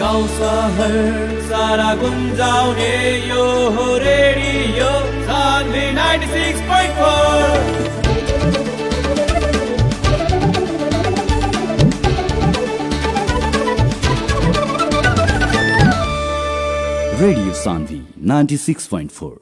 गाउँ सहर सारा गुन्जाउने यो हो रेडियो सान्वी 96.4। Radio Sandhi 96.4।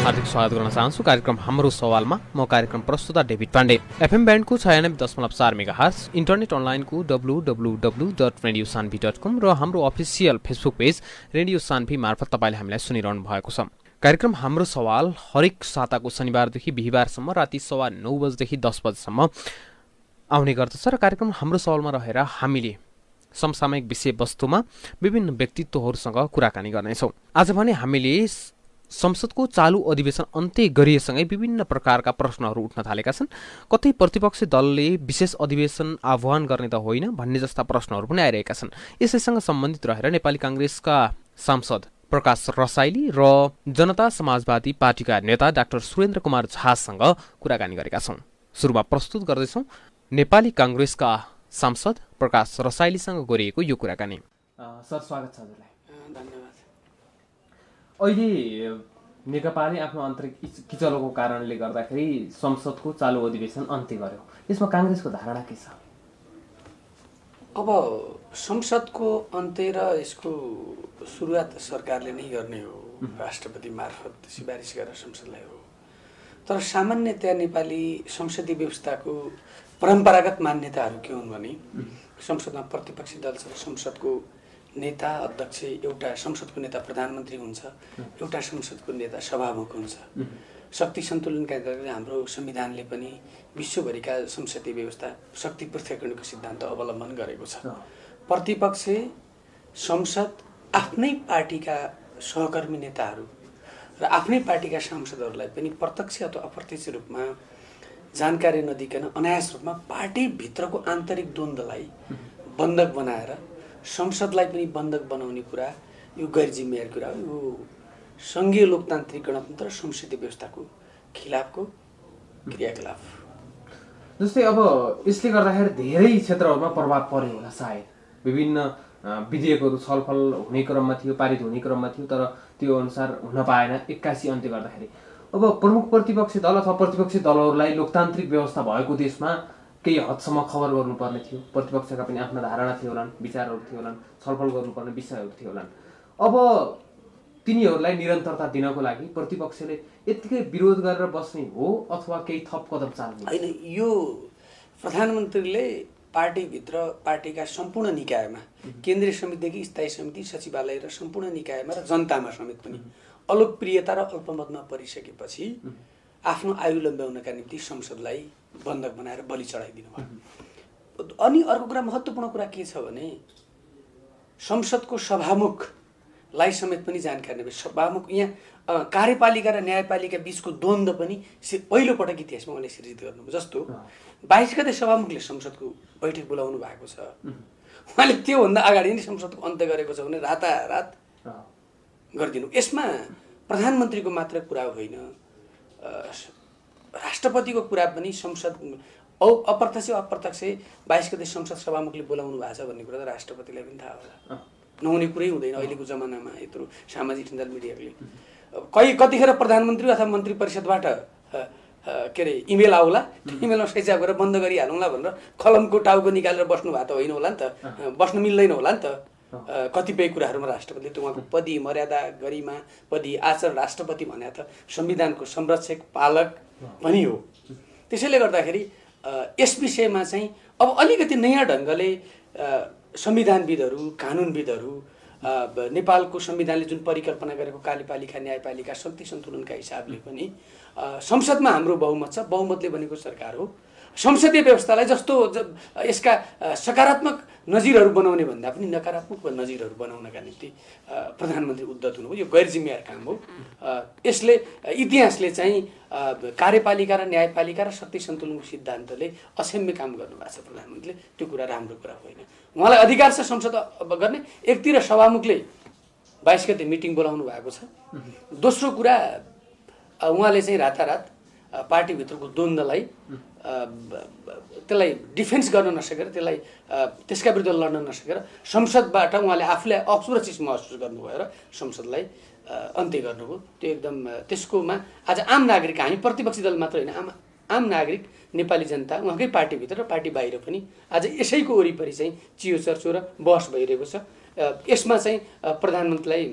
हार्दिक स्वागत गर्न चाहन्छु कार्यक्रम हाम्रो सवालमा। म कार्यक्रम प्रस्तुता डेभिड पाण्डे। एफएम ब्यान्डको 96.4 मेगाहर्ज, इन्टरनेट अनलाइनको www.radiosanvi.com र हाम्रो official Facebook page radio Sanvi मार्फत तपाईँले हामीलाई सुनिरहनु भएको छ। कार्यक्रम हाम्रो सवाल हरेक साताको शनिबारदेखि बिहिबारसम्म राति 9:15 बजेदेखि 10 बजेसम्म आउने गर्दछ र कार्यक्रम हाम्रो सवालमा रहेर हामीले समसामयिक विषयवस्तुमा विभिन्न व्यक्तित्वहरूसँग कुराकानी गर्नेछौँ। आज भने हामीले संसदको चालु अधिवेशन अन्त्य गरिएसँगै विभिन्न प्रकारका प्रश्नहरू उठ्न थालेका छन्। कतै प्रतिपक्षी दलले विशेष अधिवेशन आह्वान गर्ने त होइन भन्ने जस्ता प्रश्नहरू पनि आइरहेका छन्। यसैसँग सम्बन्धित रहेर नेपाली कांग्रेसका सांसद प्रकाश रसाइली र जनता समाजवादी पार्टीका नेता डाक्टर सुरेन्द्र कुमार झासँग कुराकानी गरेका छौँ। सुरुमा प्रस्तुत गर्दैछौँ नेपाली कांग्रेसका सांसद प्रकाश रसाइलीसँग गरिएको यो कुराकानी। सर, स्वागत छ हजुरलाई। धन्यवाद। अहिले नेकपाले आफ्नो आन्तरिक किचलोको कारणले गर्दाखेरि संसदको चालु अधिवेशन अन्त्य गर्यो। यसमा कांग्रेसको धारणा के छ? अब संसदको अन्त्य र यसको सुरुवात सरकारले नै गर्ने हो, राष्ट्रपति मार्फत सिफारिस गरेर संसदलाई हो। तर सामान्यतया नेपाली संसदीय व्यवस्थाको परम्परागत मान्यताहरू के हुन् भने संसदमा प्रतिपक्षी दल छ, संसदको नेता अध्यक्ष, एउटा संसदको नेता प्रधानमन्त्री हुन्छ, एउटा संसदको नेता सभामुख हुन्छ। शक्ति सन्तुलनका अन्तर्गत हाम्रो संविधानले पनि विश्वभरिका संसदीय व्यवस्था शक्ति पृथक्करणको सिद्धान्त अवलम्बन गरेको छ। प्रतिपक्ष संसद आफ्नै पार्टीका सहकर्मी नेताहरू र आफ्नै पार्टीका सांसदहरूलाई पनि प्रत्यक्ष अथवा अप्रत्यक्ष रूपमा जानकारी नदिकन अनायास रूपमा पार्टीभित्रको आन्तरिक द्वन्द्वलाई बन्धक बनाएर संसदलाई पनि बन्धक बनाउने कुरा यो गैर जिम्मेवार कुरा हो। यो सङ्घीय लोकतान्त्रिक गणतन्त्र र संसदीय व्यवस्थाको खिलाफको क्रियाकलाप। जस्तै अब यसले गर्दाखेरि धेरै क्षेत्रहरूमा प्रभाव पर्यो होला सायद। विभिन्न विधेयकहरू छलफल हुने क्रममा थियो, पारित हुने क्रममा थियो, तर त्यो अनुसार हुन पाएन एक्कासी अन्त्य गर्दाखेरि। अब प्रमुख प्रतिपक्षी दल अथवा प्रतिपक्षी दलहरूलाई लोकतान्त्रिक व्यवस्था भएको देशमा केही हदसम्म खबर गर्नुपर्ने थियो। प्रतिपक्षका पनि आफ्ना धारणा थियो होलान्, विचारहरू थियो होलान्, छलफल गर्नुपर्ने विषयहरू थियो होलान्। अब तिनीहरूलाई निरन्तरता दिनको लागि प्रतिपक्षले यत्तिकै विरोध गरेर बस्ने हो अथवा केही थप कदम चाल्ने? होइन, यो प्रधानमन्त्रीले पार्टीभित्र पार्टीका सम्पूर्ण निकायमा, केन्द्रीय समितिदेखि स्थायी समिति, सचिवालय र सम्पूर्ण निकायमा र जनतामा समेत पनि अलोकप्रियता र अल्पमतमा परिसकेपछि आफ्नो आयु लम्ब्याउनका निम्ति संसदलाई बन्धक बनाएर बलि चढाइदिनु भयो। अनि अर्को कुरा, महत्त्वपूर्ण कुरा के छ भने संसदको सभामुखलाई समेत पनि जानकारी नभए सभामुख यहाँ कार्यपालिका र न्यायपालिका बीचको द्वन्द्व पनि पहिलोपटक इतिहासमा उहाँले सृजित गर्नुभयो। जस्तो 22 गते सभामुखले संसदको बैठक बोलाउनु भएको छ, उहाँले त्योभन्दा अगाडि नै संसदको अन्त्य गरेको छ भने रातारात गरिदिनु। यसमा प्रधानमन्त्रीको मात्र कुरा होइन, राष्ट्रपतिको कुरा पनि संसद अप्रत्यक्ष 22 गते संसद सभामुखले बोलाउनु भएको छ भन्ने कुरा त राष्ट्रपतिलाई पनि थाहा होला। नहुने कुरै हुँदैन अहिलेको जमानामा यत्रो सामाजिक सञ्जाल मिडियाले। कतिखेर प्रधानमन्त्री अथवा मन्त्री परिषदबाट के अरे इमेल आउला, इमेलमा सैचाप गरेर बन्द गरिहालौँला भनेर कलमको टाउको निकालेर बस्नु भएको त होइन होला नि त, बस्नु मिल्दैन होला नि त। कतिपय कुराहरूमा राष्ट्रपतिले त उहाँको पदी मर्यादा गरिमा पदी आचरण राष्ट्रपति भने त संविधानको संरक्षक पालक पनि हो। त्यसैले गर्दाखेरि यस विषयमा चाहिँ अब अलिकति नयाँ ढङ्गले संविधानविदहरू, कानुनविदहरू, नेपालको संविधानले जुन परिकल्पना गरेको कार्यपालिका न्यायपालिका शक्ति सन्तुलनका हिसाबले पनि संसदमा हाम्रो बहुमत छ, बहुमतले बनेको सरकार हो। संसदीय व्यवस्थालाई जस्तो यसका सकारात्मक नजिरहरू बनाउने भन्दा पनि नकारात्मक नजिरहरू बनाउनका निम्ति प्रधानमन्त्री उद्यत हुनुभयो। यो गैर जिम्मेवार काम हो। यसले इतिहासले चाहिँ कार्यपालिका र न्यायपालिका र शक्ति सन्तुलनको सिद्धान्तले अक्षम्य काम गर्नुभएको छ प्रधानमन्त्रीले। त्यो कुरा राम्रो कुरा होइन। उहाँलाई अधिकार छ संसद गर्ने। एकतिर सभामुखले 22 गते मिटिङ बोलाउनु भएको छ। दोस्रो कुरा उहाँले चाहिँ रातारात पार्टीभित्रको द्वन्द्वलाई त्यसलाई डिफेन्स गर्न नसकेर त्यसलाई त्यसका विरुद्ध लड्न नसकेर संसदबाट उहाँले आफूलाई असुरक्षित महसुस गर्नुभयो र संसदलाई अन्त्य गर्नुभयो। त्यो एकदम त्यसकोमा आज आम नागरिक, हामी प्रतिपक्षी दल मात्र होइन, आम नागरिक नेपाली जनता उहाँकै पार्टीभित्र र पार्टी बाहिर पनि आज यसैको वरिपरि चाहिँ चियो चर्चो र बहस भइरहेको छ। यसमा चाहिँ प्रधानमन्त्रीलाई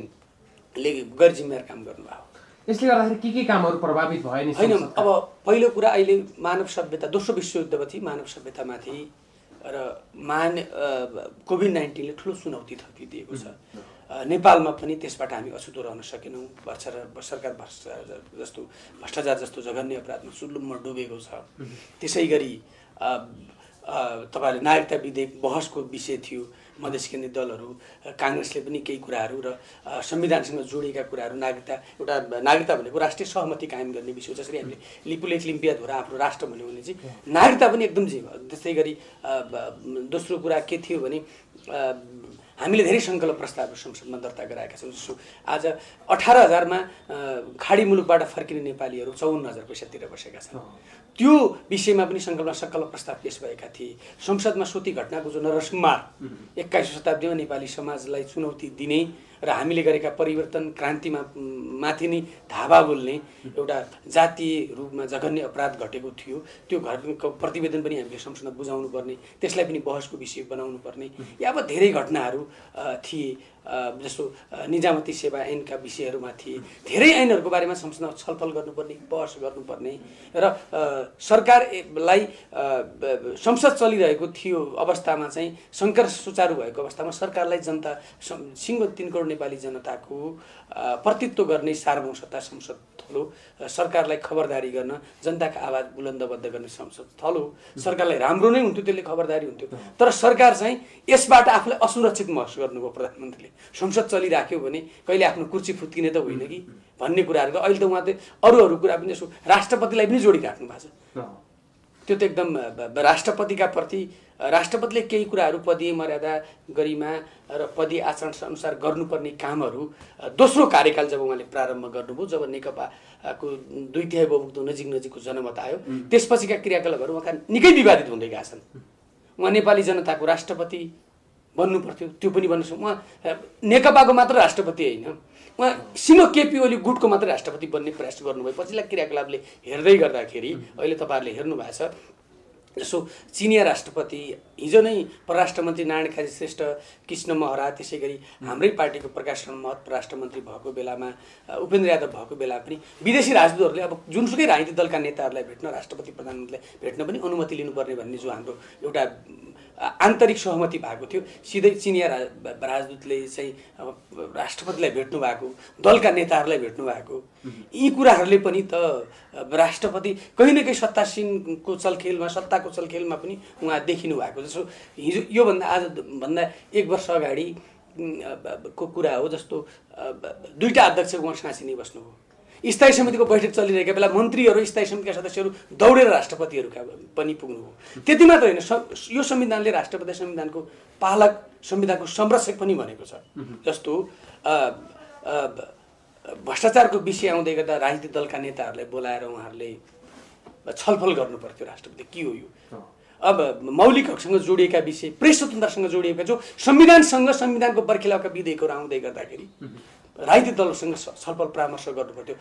गैर जिम्मेवार काम गर्नुभयो। यसले गर्दाखेरि के कामहरू प्रभावित भयो नि? होइन, अब पहिलो कुरा अहिले मानव सभ्यता, दोस्रो विश्वयुद्धपछि मानव सभ्यतामाथि र कोभिड-19ले ठुलो चुनौती थपिदिएको छ। नेपालमा पनि त्यसबाट हामी अछुतो रहन सकेनौँ। सरकार भ्रष्टाचार जस्तो जघन्य अपराधमा सुल्लुममा डुबेको छ। त्यसै गरी तपाईँले नागरिकता विधेयक बहसको विषय थियो। मधेस केन्द्रीय दलहरू, काङ्ग्रेसले पनि केही कुराहरू र संविधानसँग जोडिएका कुराहरू, नागरिकता भनेको राष्ट्रिय सहमति कायम गर्ने विषय हो। जसरी हामीले लिपुलेख लिम्पियाद्वारा आफ्नो राष्ट्र भन्यो भने चाहिँ नागरिकता पनि एकदम जे भयो। त्यस्तै गरी दोस्रो कुरा के थियो भने हामीले धेरै सङ्कल्प प्रस्तावहरू संसदमा दर्ता गराएका छौँ। जस्तो आज 18,000मा खाडी मुलुकबाट फर्किने नेपालीहरू 54,000 पैसा तिरेर बसेका छन्। त्यो विषयमा पनि सङ्कल्प प्रस्ताव पेश भएका थिए। संसदमा सोती घटनाको जो नरसंहार 21औं शताब्दीमा नेपाली समाजलाई चुनौती दिने र हामीले गरेका परिवर्तन क्रान्तिमा माथि नै धावा बोल्ने एउटा जातीय रूपमा जघन्य अपराध घटेको थियो। त्यो घटनाको प्रतिवेदन पनि हामीले संसदमा बुझाउनु पर्ने, त्यसलाई पनि बहसको विषय बनाउनु पर्ने। या अब धेरै घटनाहरू थिए, जस्तो निजामती सेवा ऐनका विषयहरूमा थिए। धेरै ऐनहरूको बारेमा संसदमा छलफल गर्नुपर्ने, बहस गर्नुपर्ने र सरकारलाई संसद चलिरहेको थियो अवस्थामा चाहिँ सङ्कट सुचारू भएको अवस्थामा सरकारलाई जनता सिङ्गो 3 करोड नेपाली जनताको प्रतित्व गर्ने सार्वभौम सत्ता संसद थलो, सरकारलाई खबरदारी गर्न, जनताका आवाज बुलन्दबद्ध गर्ने संसद थलो। सरकारलाई राम्रो नै हुन्थ्यो, त्यसले खबरदारी हुन्थ्यो। तर सरकार चाहिँ यसबाट आफूलाई असुरक्षित महसुस गर्नुभयो। प्रधानमन्त्रीले संसद चलिराख्यो भने कहिले आफ्नो कुर्सी फुत्किने त होइन कि भन्ने कुराहरू। अहिले त उहाँ त अरू कुरा पनि जस्तो राष्ट्रपतिलाई पनि जोडिराख्नु भएको छ। त्यो त एकदम राष्ट्रपतिका प्रति राष्ट्रपतिले केही कुराहरू पदीय मर्यादा, गरिमा र पदीय आचरण अनुसार गर्नुपर्ने कामहरू दोस्रो कार्यकाल जब उहाँले प्रारम्भ गर्नुभयो, जब नेकपाको 2/3 बहुमतको नजिकको जनमत आयो, त्यसपछिका क्रियाकलापहरू उहाँका निकै विवादित हुँदै गएका छन्। उहाँ नेपाली जनताको राष्ट्रपति बन्नु पर्थ्यो, त्यो पनि बन्न सक्छ। उहाँ नेकपाको मात्र राष्ट्रपति होइन, उहाँ सिङ्गो केपी ओली गुटको मात्रै राष्ट्रपति बन्ने प्रयास गर्नुभयो। पछिल्ला क्रियाकलापले हेर्दै गर्दाखेरि अहिले तपाईँहरूले हेर्नु भएको छ, जस्तो चिनिया राष्ट्रपति हिजो नै परराष्ट्र मन्त्री नारायण काजी श्रेष्ठ, कृष्ण महरा, त्यसै गरी हाम्रै पार्टीको प्रकाश शरण महत परराष्ट्र मन्त्री भएको बेलामा, उपेन्द्र यादव भएको बेला पनि विदेशी राजदूतहरूले अब जुनसुकै राजनीतिक दलका नेताहरूलाई भेट्न, राष्ट्रपति प्रधानमन्त्रीलाई भेट्न पनि अनुमति लिनुपर्ने भन्ने जो हाम्रो एउटा आन्तरिक सहमति भएको थियो, सिधै चिनिया राजदूतले चाहिँ राष्ट्रपतिलाई भेट्नु भएको, दलका नेताहरूलाई भेट्नु भएको। यी कुराहरूले पनि त राष्ट्रपति कहीँ न कहीँ सत्ताको सत्ताको चलखेलमा पनि उहाँ देखिनु भएको। जस्तो हिजो योभन्दा आजभन्दा 1 वर्ष अगाडि को कुरा हो, जस्तो 2टा अध्यक्ष उहाँ साँची नै बस्नुभयो। स्थायी समितिको बैठक चलिरहेका बेला मन्त्रीहरू, स्थायी समितिका सदस्यहरू दौडेर राष्ट्रपतिहरूका पनि पुग्नुभयो। त्यति मात्र होइन, यो संविधानले राष्ट्रपति संविधानको पालक, संविधानको संरक्षक पनि भनेको छ। जस्तो भ्रष्टाचारको विषय आउँदै गर्दा राजनीतिक दलका नेताहरूलाई बोलाएर उहाँहरूले छलफल गर्नु पर्थ्यो। राष्ट्रपति के हो यो? अब मौलिक हकसँग जोडिएका विषय, प्रेस स्वतन्त्रतासँग जोडिएका जो संविधानसँग, संविधानको बर्खिलापका विधेयकहरू आउँदै गर्दाखेरि राजनीतिक दलसँग छलफल परामर्श गर्नुपर्थ्यो,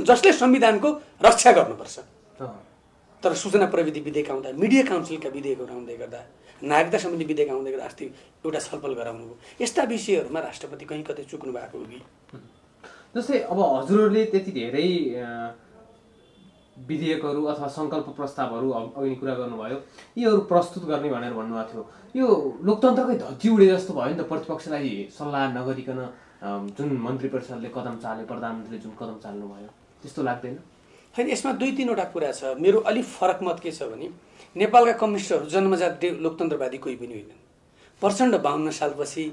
जसले संविधानको रक्षा गर्नुपर्छ। तर सूचना प्रविधि विधेयक आउँदा, मिडिया काउन्सिलका विधेयकहरू आउँदै गर्दा, नागरिकता सम्बन्धी विधेयक आउँदै गर्दा अस्ति एउटा छलफल गराउनु हो। यस्ता विषयहरूमा राष्ट्रपति कहीँ कतै चुक्नु भएको हो कि? जस्तै अब हजुरहरूले त्यति धेरै विधेयकहरू अथवा सङ्कल्प प्रस्तावहरू अघि कुरा गर्नुभयो, यीहरू प्रस्तुत गर्ने भनेर भन्नुभएको थियो। यो लोकतन्त्रकै धज्जी उडे जस्तो भयो नि त, प्रतिपक्षलाई सल्लाह नगरिकन जुन मन्त्री परिषदले कदम चाल्यो, प्रधानमन्त्रीले जुन कदम चाल्नुभयो, त्यस्तो लाग्दैन? होइन, यसमा 2-3वटा कुरा छ। मेरो अलिक फरक मत के छ भने, नेपालका कम्युनिस्टहरू जन्मजात लोकतन्त्रवादी कोही पनि होइनन्। प्रचण्ड 52 सालपछि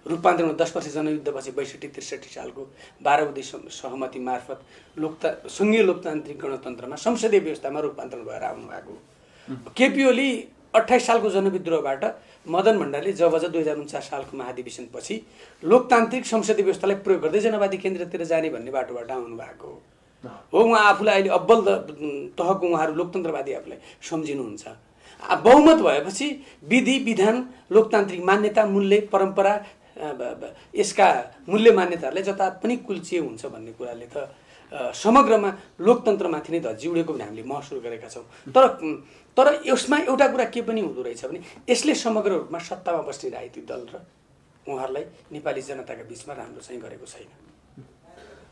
रूपान्तरमा 10 वर्ष जनयुद्धपछि 62-63 सालको 12 बुँदे सहमति मार्फत सङ्घीय लोकतान्त्रिक गणतन्त्रमा संसदीय व्यवस्थामा रूपान्तरण भएर आउनुभएको। केपी ओली 28 सालको जनविद्रोहबाट मदन भण्डारीले जब 2049 सालको महाधिवेशनपछि लोकतान्त्रिक संसदीय व्यवस्थालाई प्रयोग गर्दै जनवादी केन्द्रतिर जाने भन्ने बाटोबाट आउनु भएको। हो उहाँ आफूलाई अहिले अब्बल तहको उहाँहरू लोकतन्त्रवादी आफूलाई सम्झिनुहुन्छ। बहुमत भएपछि विधि विधान लोकतान्त्रिक मान्यता मूल्य परम्परा यसका मूल्य मान्यताहरूले जता पनि कुल्चिए हुन्छ भन्ने कुराले त समग्रमा लोकतन्त्रमाथि नै धज्जिउडेको पनि हामीले महसुस गरेका छौँ। तर यसमा एउटा कुरा के पनि हुँदो रहेछ भने यसले समग्र रूपमा सत्तामा बस्ने राजनीतिक दल र उहाँहरूलाई नेपाली जनताका बिचमा राम्रो चाहिँ गरेको छैन।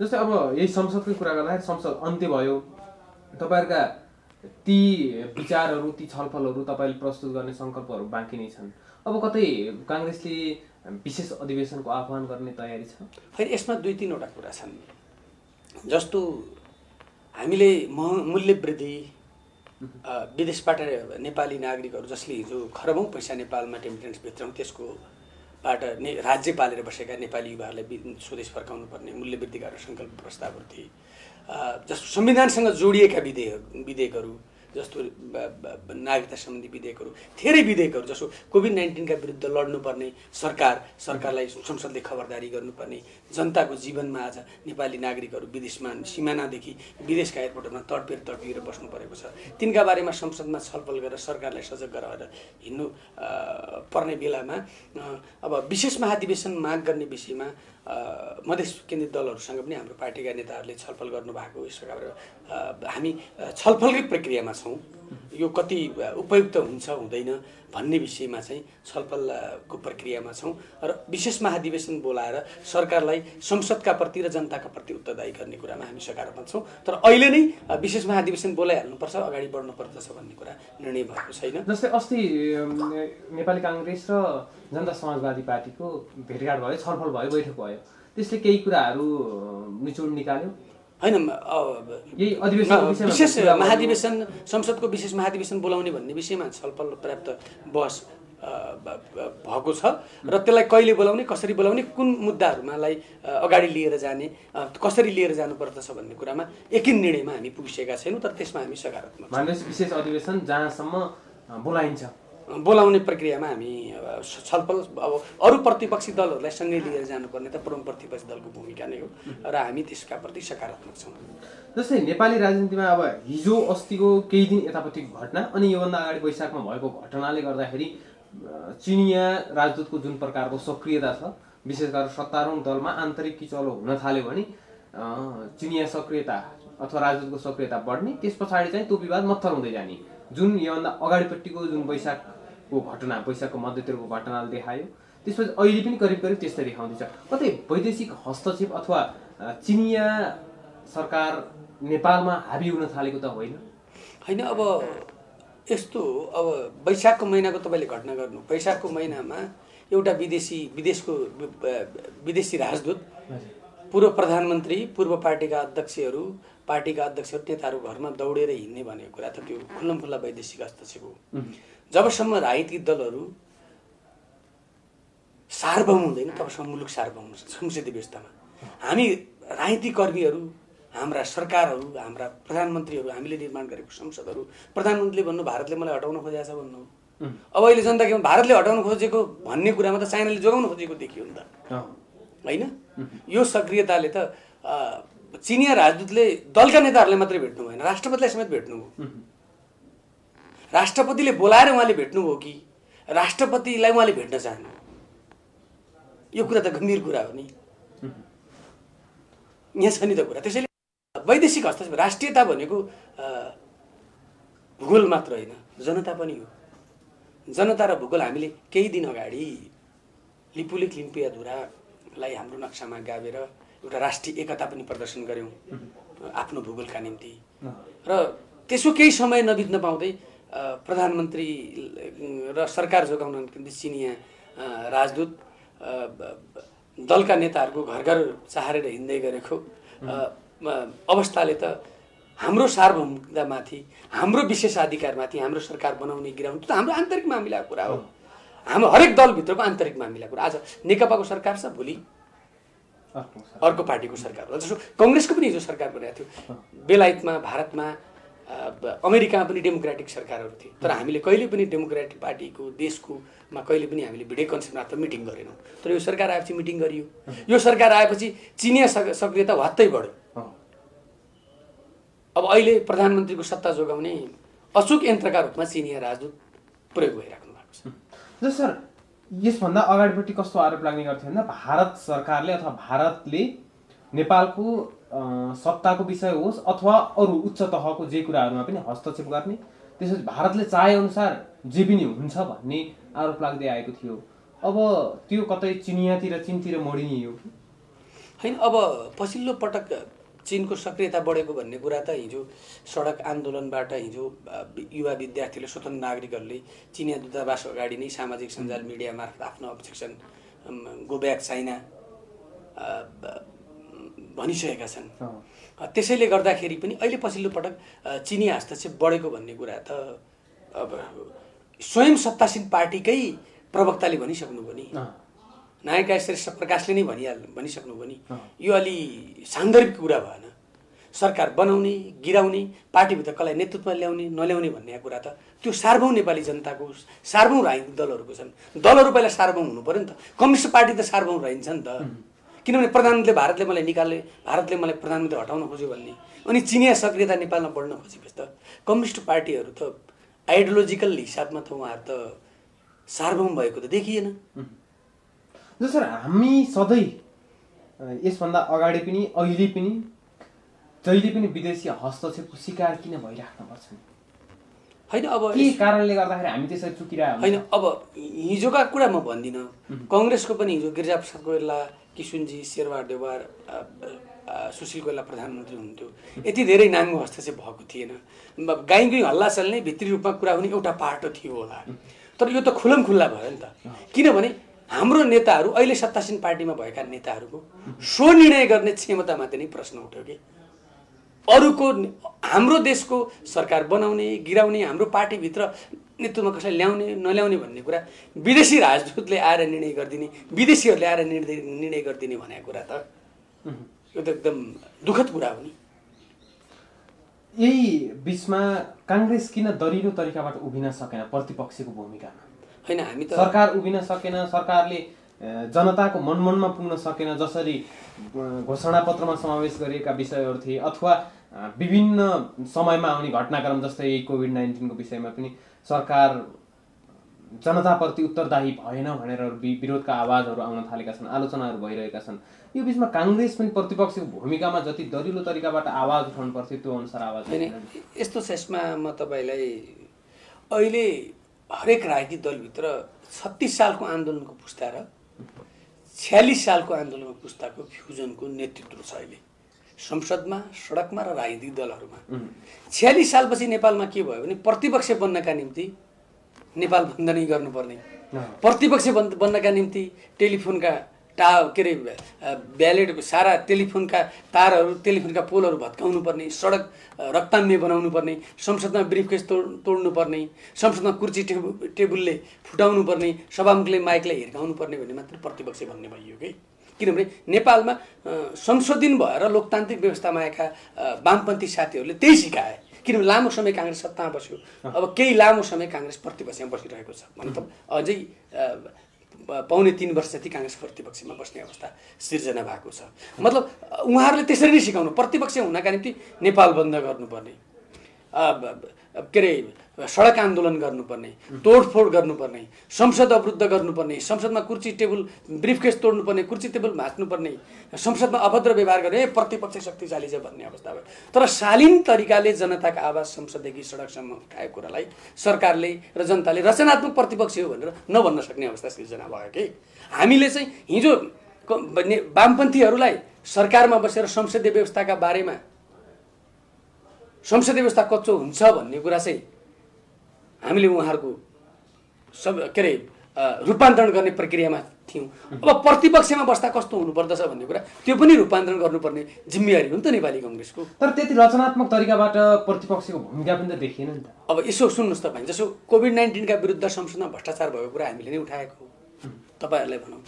जस्तै अब यही संसदकै कुरा गर्दाखेरि संसद अन्त्य भयो, तपाईँहरूका ती विचारहरू ती छलफलहरू तपाईँले प्रस्तुत गर्ने सङ्कल्पहरू बाँकी नै छन्। अब कतै काङ्ग्रेसले विशेष अधिवेशनको आह्वान गर्ने तयारी छ? होइन, यसमा 2-3वटा कुरा छन्। जस्तो हामीले मूल्य वृद्धि विदेशबाट नेपाली नागरिकहरू जसले हिजो खरबौँ पैसा नेपालमा रेमिटेन्स भित्राउँ त्यसकोबाट राज्य पालेर बसेका नेपाली युवाहरूलाई स्वदेश फर्काउनु पर्ने मूल्य वृद्धि गरेर सङ्कल्प प्रस्तावहरू थिए। जस्तो संविधानसँग जोडिएका विधेयकहरू जस्तो नागरिकता सम्बन्धी विधेयकहरू, धेरै विधेयकहरू जस्तो कोभिड-19 का विरुद्ध लड्नुपर्ने सरकारलाई संसदले खबरदारी गर्नुपर्ने, जनताको जीवनमा आज नेपाली नागरिकहरू विदेशमा सिमानादेखि विदेशका एयरपोर्टहरूमा तडपिएर बस्नु परेको छ। तिनका बारेमा संसदमा छलफल गरेर सरकारलाई सजग गराएर हिँड्नु पर्ने बेलामा अब विशेष महाधिवेशन माग गर्ने विषयमा मधेस केन्द्रित दलहरूसँग पनि हाम्रो पार्टीका नेताहरूले छलफल गर्नुभएको, यसका हामी छलफलकै प्रक्रियामा छौँ। यो कति उपयुक्त हुन्छ हुँदैन भन्ने विषयमा चाहिँ छलफलको प्रक्रियामा छौँ र विशेष महाधिवेशन बोलाएर सरकारलाई संसदका प्रति र जनताका प्रति उत्तरदायी गर्ने कुरामा हामी सकारात्मक छौँ। तर अहिले नै विशेष महाधिवेशन बोलाइहाल्नुपर्छ, अगाडि बढ्नुपर्दछ भन्ने कुरा निर्णय भएको छैन। जस्तै अस्ति नेपाली काङ्ग्रेस र जनता समाजवादी पार्टीको भेटघाट भयो, छलफल भयो, बैठक भयो, त्यसले केही कुराहरू निचोड निकाल्यो? होइन, विशेष महाधिवेशन संसदको विशेष महाधिवेशन बोलाउने भन्ने विषयमा छलफल पर्याप्त बहस भएको छ र त्यसलाई कहिले बोलाउने, कसरी बोलाउने, कुन मुद्दाहरूमालाई अगाडि लिएर जाने, कसरी लिएर जानुपर्दछ भन्ने कुरामा एकिन निर्णयमा हामी पुगिसकेका छैनौँ। तर त्यसमा हामी सकारात्मक छौँ। विशेष अधिवेशन जहाँसम्म बोलाउने प्रक्रियामा हामी छलफल अब अरू प्रतिपक्षी दलहरूलाई सँगै लिएर जानुपर्ने त प्रमुख प्रतिपक्षी दलको भूमिका नै हो र हामी त्यसका प्रति सकारात्मक छौँ। जस्तै नेपाली राजनीतिमा अब हिजो अस्तिको केही दिन यतापट्टि घटना अनि योभन्दा अगाडि वैशाखमा भएको घटनाले गर्दाखेरि चिनिया राजदूतको जुन प्रकारको सक्रियता छ, विशेष गरेर सत्तारूढ दलमा आन्तरिक किचलो हुन थाल्यो भने चिनिया सक्रियता अथवा राजदूतको सक्रियता बढ्ने, त्यस पछाडि चाहिँ त्यो विवाद मत्थर हुँदै जाने, जुन योभन्दा अगाडिपट्टिको जुन वैशाखको मध्यतिरको घटनाले देखायो, त्यसपछि अहिले पनि करिब त्यस्तै देखाउँदैछ। कतै वैदेशिक हस्तक्षेप अथवा चिनिया सरकार नेपालमा हाबी हुन थालेको त होइन? होइन, अब यस्तो अब वैशाखको महिनाको तपाईँले घटना गर्नु, वैशाखको महिनामा एउटा विदेशी राजदूत, पूर्व प्रधानमन्त्री, पूर्व पार्टीका अध्यक्षहरू नेताहरू घरमा दौडेर हिँड्ने भनेको कुरा त त्यो खुल्लमखुल्ला वैदेशिक हस्तक्षेप हो। जबसम्म राजनीतिक दलहरू सार्वभौम हुँदैन तबसम्म मुलुक सार्वभौम हुन्छ संसदीय व्यवस्थामा। हामी राजनीतिक कर्मीहरू, हाम्रा सरकारहरू, हाम्रा प्रधानमन्त्रीहरू, हामीले निर्माण गरेको संसदहरू, प्रधानमन्त्रीले भन्नु भारतले मलाई हटाउन खोजेको छ भन्नु, अब अहिले जनता के भारतले हटाउन खोजेको भन्ने कुरामा त चाइनाले जोगाउन खोजेको देखियो नि त, होइन? यो सक्रियताले त चिनिया राजदूतले दलका नेताहरूलाई मात्रै भेट्नु भएन, राष्ट्रपतिलाई समेत भेट्नुभयो। राष्ट्रपतिले बोलाएर उहाँले भेट्नुभयो कि राष्ट्रपतिलाई उहाँले भेट्न चाहनु? यो कुरा त गम्भीर कुरा हो नि, यहाँ छ नि त कुरा। त्यसैले वैदेशिक हस्तक्षेप, राष्ट्रियता भनेको भूगोल मात्र होइन, जनता पनि हो। जनता र भूगोल हामीले केही दिन अगाडि लिपुलेख लिम्पियाधुरालाई हाम्रो नक्सामा गाभेर एउटा राष्ट्रिय एकता पनि प्रदर्शन गऱ्यौँ आफ्नो भूगोलका निम्ति। र त्यसको केही समय नबित्न पाउँदै प्रधानमन्त्री र सरकार जोगाउन निम्ति चिनिया राजदूत दलका नेताहरूको घर घर चाहेर हिँड्दै गरेको अवस्थाले त हाम्रो सार्वभौमतामाथि, हाम्रो विशेषाधिकारमाथि हाम्रो सरकार बनाउने गिराउनु त हाम्रो आन्तरिक मामिलाको कुरा हो। हाम्रो हरेक दलभित्रको आन्तरिक मामिलाको कुरा। आज नेकपाको सरकार छ, भोलि अर्को पार्टीको सरकार होला। जस्तो कङ्ग्रेसको पनि हिजो सरकार बनेको थियो, बेलायतमा, भारतमा, अमेरिकामा पनि डेमोक्रेटिक सरकारहरू थिए। तर हामीले कहिले पनि डेमोक्रेटिक पार्टीको देशकोमा कहिले पनि हामीले भिडियो कन्सेप्ट मिटिङ गरेनौँ। तर यो सरकार आएपछि मिटिङ गरियो। यो सरकार आएपछि चिनिया सक्रियता वात्तै बढ्यो। अब अहिले प्रधानमन्त्रीको सत्ता जोगाउने अचुक यन्त्रका रूपमा चिनिया राजदूत प्रयोग भइराख्नु भएको छ। जो सर यसभन्दा अगाडिपट्टि कस्तो आरोप लाग्ने गर्थ्यो भन्दा भारत सरकारले अथवा भारतले नेपालको सत्ताको विषय होस् अथवा अरू उच्च तहको जे कुराहरूमा पनि हस्तक्षेप गर्ने, त्यसपछि भारतले चाहेअनुसार जे पनि हुन्छ भन्ने आरोप लाग्दै आएको थियो। अब त्यो कतै चीनतिर मोडिने हो होइन? अब पछिल्लो पटक चीनको सक्रियता बढेको भन्ने कुरा त हिजो सडक आन्दोलनबाट हिजो युवा विद्यार्थीले स्वतन्त्र नागरिकहरूले चिनिया दूतावास अगाडि नै सामाजिक सञ्जाल मिडिया मार्फत आफ्नो अब्जेक्सन गो ब्याक चाइना भनिसकेका छन्। त्यसैले गर्दाखेरि पनि अहिले पछिल्लो पटक चिनिया हस्तक्षेप बढेको भन्ने कुरा त अब स्वयं सत्तासीन पार्टीकै प्रवक्ताले भनिसक्नु पनि, नायक श्रेष्ठ प्रकाशले नै भनिसक्नु पनि यो अलि सान्दर्भिक कुरा भएन। सरकार बनाउने, गिराउने, पार्टीभित्र कसलाई नेतृत्व ल्याउने नल्याउने भन्ने कुरा त त्यो सार्वभौम नेपाली जनताको, सार्वभौम राजनीतिक दलहरूको छन्। दलहरू पहिला सार्वभौम हुनु पर्यो नि त। कम्युनिस्ट पार्टी त सार्वभौम रहन्छ नि त। किनभने भारतले मलाई प्रधानमन्त्री हटाउन खोज्यो भन्ने, अनि चिनिया सक्रियता नेपालमा बढ्न खोजेपछि त कम्युनिस्ट पार्टीहरू त आइडियोलोजिकल हिसाबमा त उहाँहरू त सार्वभौम भएको त देखिएन। जसरी हामी सधैँ यसभन्दा अगाडि पनि अहिले पनि जहिले पनि विदेशी हस्तक्षेपको शिकार किन भइराख्नुपर्छ? होइन, अब के कारणले गर्दाखेरि हामी त्यसरी चुकिरहेको होइन? अब हिजोका कुरा म भन्दिनँ। कङ्ग्रेसको पनि हिजो गिरिजाप्रसाद कोइराला, किशुनजी, शेरबहादुर देउवा, सुशील कोइराला प्रधानमन्त्री हुनुहुन्थ्यो। यति धेरै नाङ्गो हस्तक्षेप भएको थिएन। गाई हल्ला चल्ने भित्री रूपमा कुरा हुने एउटा पाटो थियो होला। तर यो त खुल्ला भयो नि त। किनभने हाम्रो नेताहरू, अहिले सत्तासीन पार्टीमा भएका नेताहरूको स्वनिर्णय गर्ने क्षमतामाथि नै प्रश्न उठ्यो कि अरूको, हाम्रो देशको सरकार बनाउने, गिराउने, हाम्रो पार्टीभित्र नेतृत्वमा कसैलाई ल्याउने नल्याउने भन्ने कुरा विदेशी राजदूतले आएर निर्णय गरिदिने, विदेशीहरूले आएर निर्णय गरिदिने भनेको कुरा त यो त एकदम दुःखद कुरा हो नि। यही बिचमा काङ्ग्रेस किन दरिलो तरिकाबाट उभिन सकेन प्रतिपक्षको भूमिकामा? होइन, हामी त सरकार उभिन सकेन, सरकारले जनताको मनमनमा पुग्न सकेन। जसरी घोषणापत्रमा समावेश गरिएका विषयहरू थिए अथवा विभिन्न समयमा आउने घटनाक्रम जस्तै कोभिड-19 को विषयमा पनि सरकार जनताप्रति उत्तरदायी भएन भनेर विरोधका आवाजहरू आउन थालेका छन्, आलोचनाहरू भइरहेका छन्। यो बिचमा काङ्ग्रेस पनि प्रतिपक्षको भूमिकामा जति दरिलो तरिकाबाट आवाज उठाउनु पर्थ्यो त्यो अनुसार आवाज होइन। यस्तो छ, यसमा म तपाईँलाई अहिले हरेक राजनीतिक दलभित्र 36 सालको आन्दोलनको पुस्ता र 46 सालको आन्दोलनको पुस्ताको फ्युजनको नेतृत्व छ अहिले संसदमा, सडकमा र राजनीतिक दलहरूमा। 46 सालपछि नेपालमा के भयो भने प्रतिपक्ष बन्नका निम्ति नेपाल बन्द नै गर्नुपर्ने, प्रतिपक्ष बन्नका निम्ति टेलिफोनका ब्यालेट सारा टेलिफोनका तारहरू, टेलिफोनका पोलहरू भत्काउनु पर्ने, सडक रक्ताम्य बनाउनु पर्ने, संसदमा ब्रिफकेस तोड्नु पर्ने, संसदमा कुर्सी टेबुलले फुटाउनु पर्ने, सभामुखले माइकलाई हिर्काउनु पर्ने भन्ने मात्र प्रतिपक्ष भन्ने भइयो कि। किनभने नेपालमा संशोधन भएर लोकतान्त्रिक व्यवस्थामा आएका वामपन्थी साथीहरूले त्यही सिकाए। किनभने लामो समय काङ्ग्रेस सत्तामा बस्यो, अब केही लामो समय काङ्ग्रेस प्रतिपक्षमा बसिरहेको छ भने त अझै 3.25 वर्ष जति काङ्ग्रेस प्रतिपक्षमा बस्ने अवस्था सिर्जना भएको छ। मतलब उहाँहरूले त्यसरी नै सिकाउनु, प्रतिपक्ष हुनका निम्ति नेपाल बन्द गर्नुपर्ने, के अरे सडक आन्दोलन गर्नुपर्ने, तोडफोड गर्नुपर्ने, संसद अवरुद्ध गर्नुपर्ने, संसदमा कुर्सी टेबुल ब्रिफकेस तोड्नुपर्ने, कुर्सी टेबुल भाँच्नुपर्ने, संसदमा अभद्र व्यवहार गर्ने, प्रतिपक्ष शक्तिशाली छ भन्ने अवस्था भयो। तर शालीन तरिकाले जनताका आवाज संसददेखि सडकसम्म उठाएको कुरालाई सरकारले र जनताले रचनात्मक प्रतिपक्ष हो भनेर नभन्न सक्ने अवस्था सिर्जना भयो कि। हामीले चाहिँ हिजो वामपन्थीहरूलाई सरकारमा बसेर संसदीय व्यवस्थाका बारेमा, संसदीय व्यवस्था कच्चो हुन्छ भन्ने कुरा चाहिँ हामीले उहाँहरूको के अरे रूपान्तरण गर्ने प्रक्रियामा थियौँ। अब प्रतिपक्षमा बस्दा कस्तो हुनुपर्दछ भन्ने कुरा त्यो पनि रूपान्तरण गर्नुपर्ने जिम्मेवारी हो नि त नेपाली कङ्ग्रेसको। तर त्यति रचनात्मक तरिकाबाट प्रतिपक्षको भूमिका पनि त देखिएन नि त। अब यसो सुन्नुहोस् तपाईँ, जसो कोभिड-19 का विरुद्ध संसदमा भ्रष्टाचार भएको कुरा हामीले नै उठाएको, तपाईँहरूलाई भनौँ।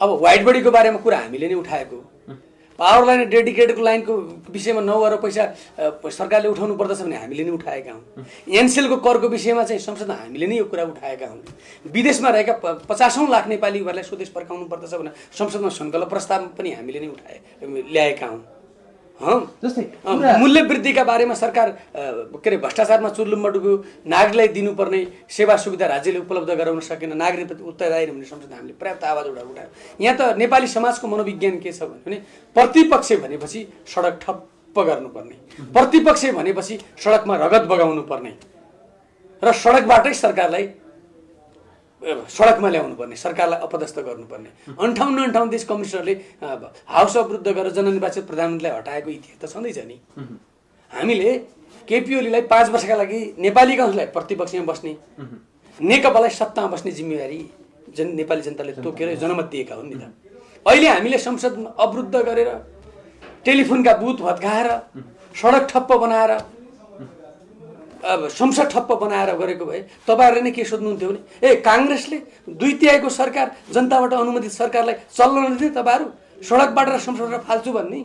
अब वाइट बडीको बारेमा कुरा हामीले नै उठाएको, पावर लाइन डेडिकेटेड लाइनको विषयमा 9 अरब पैसा सरकारले उठाउनु पर्दछ भने हामीले नै उठाएका हौँ। एनसेलको करको विषयमा चाहिँ संसदमा हामीले नै यो कुरा उठाएका हौँ। विदेशमा रहेका 50औं लाख नेपालीहरूलाई स्वदेश फर्काउनु पर्दछ भने संसदमा संकल्प प्रस्ताव पनि हामीले नै ल्याएका हौँ। जस्तै मूल्य वृद्धिका बारेमा सरकार के अरे भ्रष्टाचारमा चुर्लुममा डुब्यो, नागरिकलाई दिनुपर्ने सेवा सुविधा राज्यले उपलब्ध गराउन सकेन, नागरिकप्रति उत्तरदायी हुने संसद हामीले पर्याप्त आवाज उठायो। यहाँ त नेपाली समाजको मनोविज्ञान के छ भने प्रतिपक्ष भनेपछि सडक ठप्प गर्नुपर्ने, प्रतिपक्ष भनेपछि सडकमा रगत बगाउनु पर्ने र सडकबाटै सरकारलाई सडकमा ल्याउनु पर्ने, सरकारलाई अपदस्थ गर्नुपर्ने। 58 देश कम्युनिस्टहरूले हाउस अवरुद्ध गरेर जननिर्वाचित प्रधानमन्त्रीलाई हटाएको इतिहास त छँदैछ नि। हामीले केपी ओलीलाई 5 वर्षका लागि नेपाली काङ्ग्रेसलाई प्रतिपक्षमा बस्ने, नेकपालाई सत्तामा बस्ने जिम्मेवारी नेपाली जनताले तोकेर जनमत दिएका हुन् नि त। अहिले हामीले संसदमा अवरुद्ध गरेर टेलिफोनका बुथ भत्काएर सडक ठप्प बनाएर अब संसद ठप्प बनाएर गरेको भए तपाईँहरूले नै के सोध्नुहुन्थ्यो भने काङ्ग्रेसले 2/3 सरकार जनताबाट अनुमोदित सरकारलाई चल्न नदिने तपाईँहरू सडकबाट र संसदबाट फाल्छु भन्ने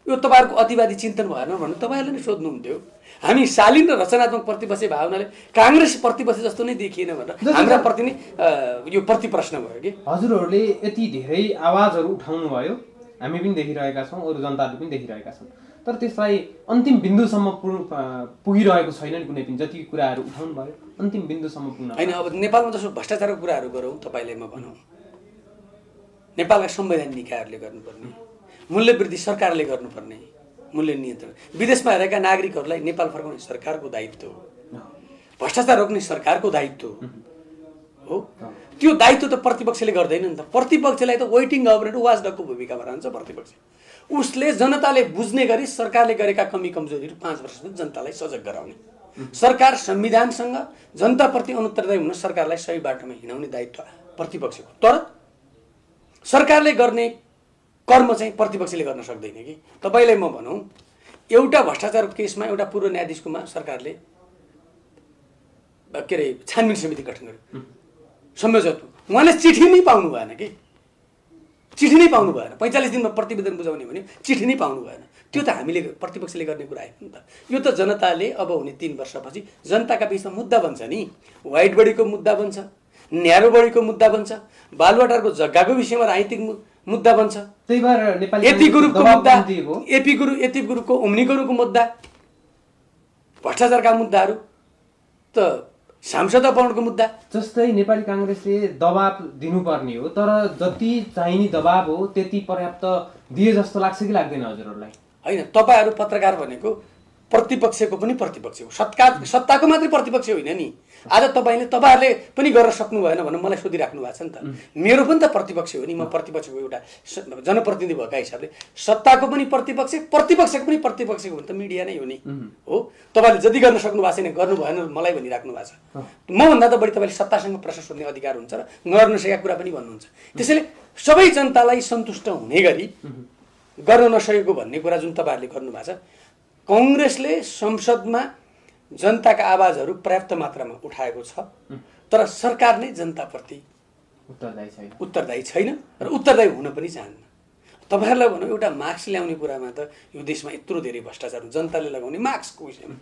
यो तपाईँहरूको अतिवादी चिन्तन भएन भन्नु तपाईँहरूले नै सोध्नुहुन्थ्यो। हामी शालीन र रचनात्मक प्रतिपक्ष भावनाले काङ्ग्रेस प्रतिपक्ष जस्तो नै देखिएन भनेर हाम्रा प्रति नै यो प्रतिप्रश्न भयो कि हजुरहरूले यति धेरै आवाजहरू उठाउनु भयो, हामी पनि देखिरहेका छौँ, अरू जनताहरूले पनि देखिरहेका छन्, तर त्यसलाई अन्तिम बिन्दुसम्म पुगिरहेको छैन नि। कुनै पनि जति कुराहरू उठाउनु भयो अन्तिम बिन्दुसम्म पुग्न होइन। अब नेपालमा जस्तो भ्रष्टाचारको कुराहरू गरौँ, तपाईँले म भनौँ नेपालका संवैधानिक निकायहरूले गर्नुपर्ने, मूल्य वृद्धि सरकारले गर्नुपर्ने, मूल्य नियन्त्रण विदेशमा रहेका नागरिकहरूलाई नेपाल फर्काउने सरकारको दायित्व हो, भ्रष्टाचार रोक्ने सरकारको दायित्व हो। त्यो दायित्व त प्रतिपक्षले गर्दैन नि त। प्रतिपक्षलाई त वेटिङ गभर्नमेन्ट वाचडगको भूमिकामा रहन्छ प्रतिपक्ष। उसले जनताले बुझ्ने गरी सरकारले गरेका कमी कमजोरीहरू 5 वर्षमा जनतालाई सजग गराउने, सरकार संविधानसँग जनताप्रति अनुत्तरदायी हुन सरकारलाई सही बाटोमा हिँडाउने दायित्व प्रतिपक्षको। तर सरकारले गर्ने कर्म चाहिँ प्रतिपक्षले गर्न सक्दैन कि। तपाईँलाई म भनौँ एउटा भ्रष्टाचारको केसमा एउटा पूर्व न्यायाधीशकोमा सरकारले के अरे छानबिन समिति गठन गर्यो, संयोजक उहाँले चिठी नै पाउनु भएन कि, चिठी नै पाउनु भएन। 45 दिनमा प्रतिवेदन बुझाउने भने चिठी नै पाउनु भएन। त्यो त हामीले प्रतिपक्षले गर्ने कुरा आयो नि त। यो त जनताले अब हुने 3 वर्षपछि जनताका बिचमा मुद्दा बन्छ नि। व्हाइट बडीको मुद्दा बन्छ, न्यारो बडीको मुद्दा बन्छ, बालुवाटारको जग्गाको विषयमा राजनीतिक मुद्दा बन्छ, त्यही भएर नेपाली एपी ग्रुपको मुद्दा, एपी ग्रुपको ओम्नी ग्रुपको मुद्दा, भ्रष्टाचारका मुद्दाहरू त सांसद अपहरणको मुद्दा। जस्तै नेपाली काङ्ग्रेसले दबाब दिनुपर्ने हो, तर जति चाहिने दबाब हो त्यति पर्याप्त दिए जस्तो लाग्छ कि लाग्दैन हजुरहरूलाई? होइन, तपाईँहरू पत्रकार भनेको प्रतिपक्षको पनि प्रतिपक्ष हो, सत्ताको मात्रै प्रतिपक्ष होइन नि। आज तपाईँहरूले पनि गर्न सक्नु भएन भनेर मलाई सोधिराख्नु भएको छ नि त। मेरो पनि त प्रतिपक्ष हो नि, म प्रतिपक्षको एउटा जनप्रतिनिधि भएका हिसाबले सत्ताको पनि प्रतिपक्ष, प्रतिपक्षको पनि प्रतिपक्षको भने त मिडिया नै हो नि। हो, तपाईँले जति गर्न सक्नु भएको छैन, गर्नु भएन मलाई भनिराख्नु भएको छ। मभन्दा त बढी तपाईँले सत्तासँग प्रश्न सोध्ने अधिकार हुन्छ र गर्न नसकेका कुरा पनि भन्नुहुन्छ। त्यसैले सबै जनतालाई सन्तुष्ट हुने गरी गर्न नसकेको भन्ने कुरा जुन तपाईँहरूले गर्नुभएको छ, काङ्ग्रेसले संसदमा जनताका आवाजहरू पर्याप्त मात्रामा उठाएको छ, तर सरकार नै जनताप्रति उत्तरदायी छैन र उत्तरदायी हुन पनि चाहन्न। तपाईँहरूलाई भनौँ एउटा मास्क ल्याउने कुरामा त यो देशमा यत्रो धेरै भ्रष्टाचार जनताले लगाउने मास्कको विषयमा।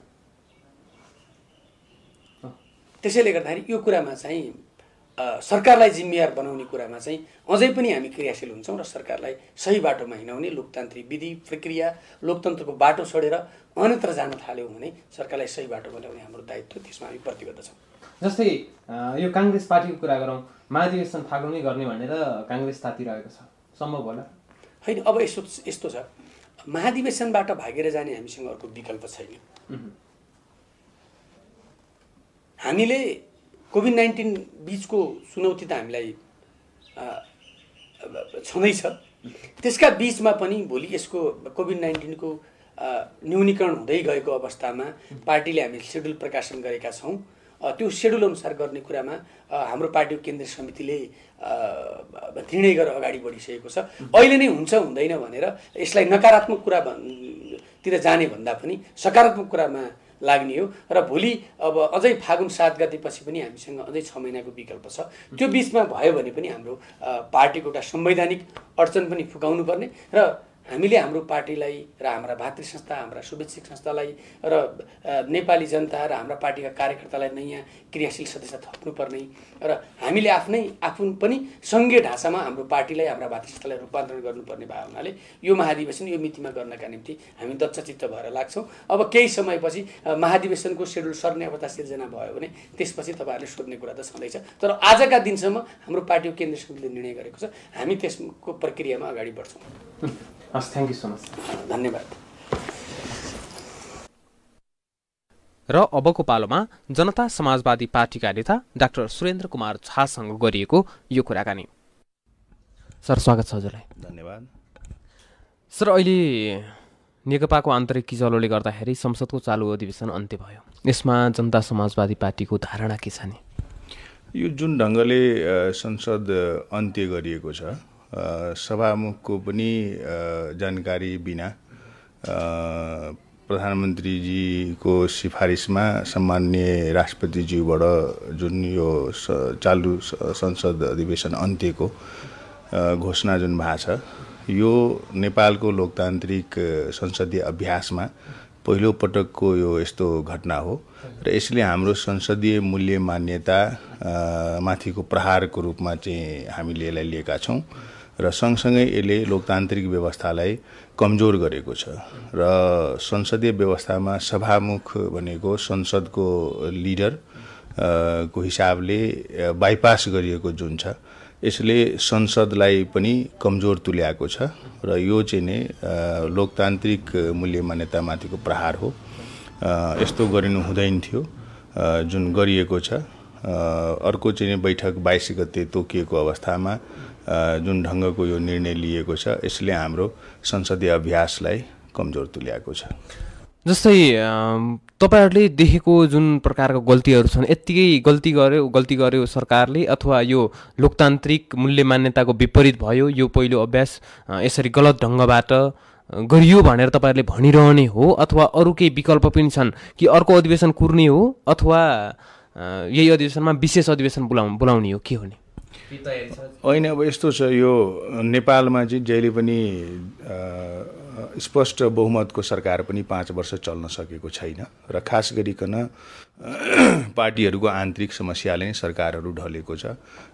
त्यसैले गर्दाखेरि यो कुरामा चाहिँ सरकारलाई जिम्मेवार बनाउने कुरामा चाहिँ अझै पनि हामी क्रियाशील हुन्छौँ र सरकारलाई सही बाटोमा हिँडाउने लोकतान्त्रिक विधि प्रक्रिया लोकतन्त्रको बाटो छोडेर अन्यत्र जान थाल्यौँ भने सरकारलाई सही बाटोमा ल्याउने हाम्रो दायित्व, त्यसमा हामी प्रतिबद्ध छौँ। जस्तै यो काङ्ग्रेस पार्टीको कुरा गरौँ, महाधिवेशन फागुनै गर्ने भनेर काङ्ग्रेस तातिरहेको छ, सम्भव होला? होइन, अब यस्तो छ, महाधिवेशनबाट भागेर जाने हामीसँग अर्को विकल्प छैन। हामीले कोभिड-19 बीचको चुनौती त हामीलाई छँदैछ, त्यसका बीचमा पनि भोलि यसको कोभिड-19 को न्यूनीकरण हुँदै गएको अवस्थामा पार्टीले हामी सेड्युल प्रकाशन गरेका छौँ। त्यो सेड्युल अनुसार गर्ने कुरामा हाम्रो पार्टीको केन्द्रीय समितिले निर्णय गरेर अगाडि बढिसकेको छ। अहिले नै हुन्छ हुँदैन भनेर यसलाई नकारात्मक कुरातिर जाने भन्दा पनि सकारात्मक कुरामा लाग्ने हो र भोलि अब अझै फागुन 7 गतेपछि पनि हामीसँग अझै 6 महिनाको विकल्प छ। त्यो बीचमा भयो भने पनि हाम्रो पार्टीको एउटा संवैधानिक अडचन पनि फुकाउनु पर्ने र हामीले हाम्रो पार्टीलाई र हाम्रा भातृ संस्था हाम्रा शुभेच्छुक संस्थालाई र नेपाली जनता र हाम्रा पार्टीका कार्यकर्तालाई नयाँ क्रियाशील सदस्य थप्नुपर्ने र हामीले आफू पनि सङ्घीय ढाँचामा हाम्रो पार्टीलाई हाम्रा भातृ संस्थालाई रूपान्तरण गर्नुपर्ने भएको हुनाले यो महाधिवेशन यो मितिमा गर्नका निम्ति हामी दक्षचित्त भएर लाग्छौँ। अब केही समयपछि महाधिवेशनको सेड्युल सर्ने अवस्था सिर्जना भयो भने त्यसपछि तपाईँहरूले सोध्ने कुरा त छँदैछ। तर आजका दिनसम्म हाम्रो पार्टीको केन्द्रीय समितिले निर्णय गरेको छ, हामी त्यसको प्रक्रियामा अगाडि बढ्छौँ। हस्, थ्याङ्क यू सो मच। धन्यवाद। र अबको पालोमा जनता समाजवादी पार्टीका नेता डाक्टर सुरेन्द्र कुमार झासँग गरिएको यो कुराकानी। सर, स्वागत छ हजुरलाई। धन्यवाद। सर, अहिले नेकपाको आन्तरिक किचलोले गर्दाखेरि संसदको चालु अधिवेशन अन्त्य भयो। यसमा जनता समाजवादी पार्टीको धारणा के छ नि? यो जुन ढङ्गले संसद अन्त्य गरिएको छ, सभामुखको पनि जानकारी बिना प्रधानमन्त्रीजीको सिफारिसमा सम्माननीय राष्ट्रपतिज्यूबाट जुन यो चालु संसद अधिवेशन अन्त्यको घोषणा जुन भएको छ, यो नेपालको लोकतान्त्रिक संसदीय अभ्यासमा पहिलो पटकको यो यस्तो घटना हो र यसले हाम्रो संसदीय मूल्य मान्यता माथिको प्रहारको रूपमा चाहिँ हामीले यसलाई लिएका छौँ र सँगसँगै यसले लोकतान्त्रिक व्यवस्थालाई कमजोर गरेको छ र संसदीय व्यवस्थामा सभामुख भनेको संसदको लिडर को हिसाबले बाइपास गरिएको जुन छ, यसले संसदलाई पनि कमजोर तुल्याएको छ र यो चाहिँ नै लोकतान्त्रिक मूल्य मान्यतामाथिको प्रहार हो। यस्तो गरिनु हुँदैन थियो जुन गरिएको छ। अर्को चाहिँ बैठक 22 गते तोकिएको अवस्थामा जुन ढङ्गको यो निर्णय लिएको छ, यसले हाम्रो संसदीय अभ्यासलाई कमजोर तुल्याएको छ। जस्तै तपाईहरूले देखेको जुन प्रकारको गल्तीहरू छन्, यत्तिकै गल्ती गर्यो सरकारले अथवा यो लोकतान्त्रिक मूल्य मान्यताको विपरीत भयो, यो पहिलो अभ्यास यसरी गलत ढङ्गबाट गरियो भनेर तपाईँहरूले भनिरहने हो, अथवा अरू केही विकल्प पनि छन् कि अर्को अधिवेशन कुर्ने हो अथवा यही अधिवेशनमा विशेष अधिवेशन बोलाउने हो, के हो नि? होइन, अब यस्तो छ, यो नेपालमा चाहिँ जहिले पनि स्पष्ट बहुमतको सरकार पनि 5 वर्ष चल्न सकेको छैन र खास गरिकन पार्टीहरूको आन्तरिक समस्याले नै सरकारहरू ढलेको छ।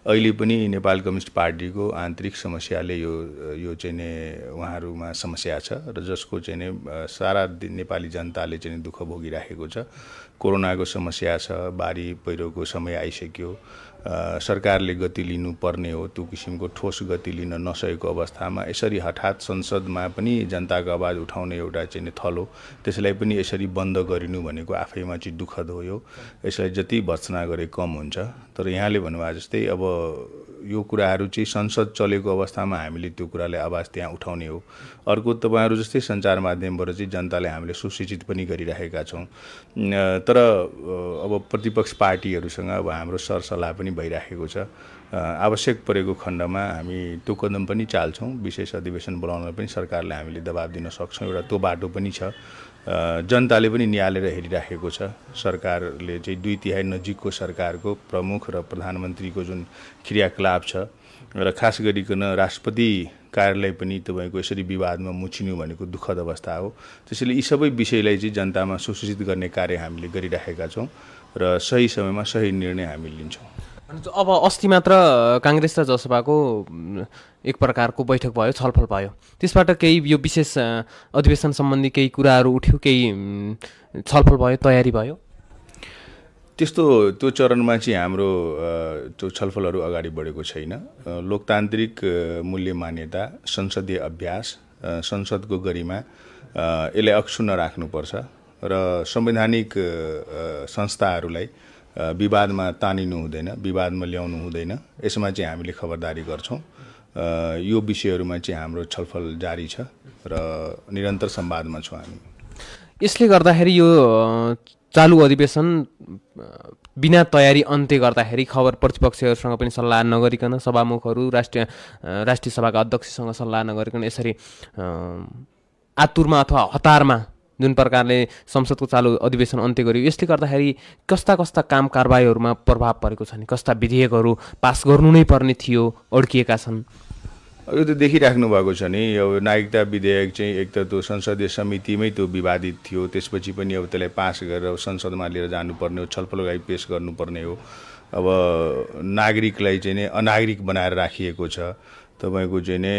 अहिले पनि नेपाल कम्युनिस्ट पार्टीको आन्तरिक समस्याले यो चाहिँ नै उहाँहरूमा समस्या छ र जसको चाहिँ नै सारा नेपाली जनताले चाहिँ दुःख भोगिराखेको छ। कोरोनाको समस्या छ, बाढी पहिरोको समय आइसक्यो, सरकारले गति लिनुपर्ने हो, त्यो किसिमको ठोस गति लिन नसकेको अवस्थामा यसरी हठात संसदमा पनि जनताको आवाज उठाउने एउटा चाहिँ थलो, त्यसलाई पनि यसरी बन्द गरिनु भनेको आफैमा चाहिँ दुःखद हो। यसलाई जति भर्त्सना गरे कम हुन्छ। तर यहाँले भन्नुभयो जस्तै अब यो कुराहरू चाहिँ संसद चलेको अवस्थामा हामीले त्यो कुरालाई आवाज त्यहाँ उठाउने हो। अर्को तपाईँहरू जस्तै सञ्चार माध्यमबाट चाहिँ जनतालाई हामीले सुसूचित पनि गरिरहेका छौँ। तर अब प्रतिपक्ष पार्टीहरूसँग अब हाम्रो सरसल्लाह पनि भइराखेको छ। आवश्यक परेको खण्डमा हामी त्यो कदम पनि चाल्छौँ। विशेष अधिवेशन बोलाउन पनि सरकारले हामीले दबाब दिन सक्छौँ। एउटा त्यो बाटो पनि छ। जनताले पनि निहालेर हेरिराखेको छ। सरकारले चाहिँ 2/3 नजिकको सरकारको प्रमुख र प्रधानमन्त्रीको जुन क्रियाकलाप छ र खास गरिकन राष्ट्रपति कार्यालय पनि तपाईँको यसरी विवादमा मुछिनु भनेको दुःखद अवस्था हो। त्यसैले यी सबै विषयलाई चाहिँ जनतामा सुसूचित गर्ने कार्य हामीले गरिराखेका छौँ र सही समयमा सही निर्णय हामी लिन्छौँ। अब अस्ति मात्र काङ्ग्रेस र जसपाको एक प्रकारको बैठक भयो, छलफल भयो, त्यसबाट केही यो विशेष अधिवेशन सम्बन्धी केही कुराहरू उठ्यो, केही छलफल भयो, तयारी भयो? त्यो चरणमा चाहिँ हाम्रो त्यो छलफलहरू अगाडि बढेको छैन। लोकतान्त्रिक मूल्य मान्यता, संसदीय अभ्यास, संसदको गरिमा यसलाई अक्षुण्ण राख्नुपर्छ र संवैधानिक संस्थाहरूलाई विवादमा तानिनु हुँदैन, विवादमा ल्याउनु हुँदैन। यसमा चाहिँ हामीले खबरदारी गर्छौँ। यो विषयहरूमा चाहिँ हाम्रो छलफल जारी छ र निरन्तर संवादमा छौँ हामी। यसले गर्दाखेरि यो चालु अधिवेशन बिना तयारी अन्त्य गर्दाखेरि खबर प्रतिपक्षहरूसँग पनि सल्लाह नगरिकन, सभामुखहरू राष्ट्रिय सभाका अध्यक्षसँग सल्लाह नगरिकन यसरी आतुरमा अथवा हतारमा जुन प्रकारले संसदको चालु अधिवेशन अन्त्य गर्यो, यसले गर्दाखेरि कस्ता कस्ता काम कारबाहीहरूमा प्रभाव परेको छ नि? कस्ता विधेयकहरू पास गर्नु नै पर्ने थियो अड्किएका छन्? यो त देखिराख्नु भएको छ नि। अब नागरिकता विधेयक चाहिँ एक त त्यो संसदीय समितिमै त्यो विवादित थियो, त्यसपछि पनि अब त्यसलाई पास गरेर संसदमा लिएर जानुपर्ने हो, छलफल गरी पेश गर्नुपर्ने हो। अब नागरिकलाई चाहिँ नै अनागरिक बनाएर राखिएको छ। तपाईँको चाहिँ नै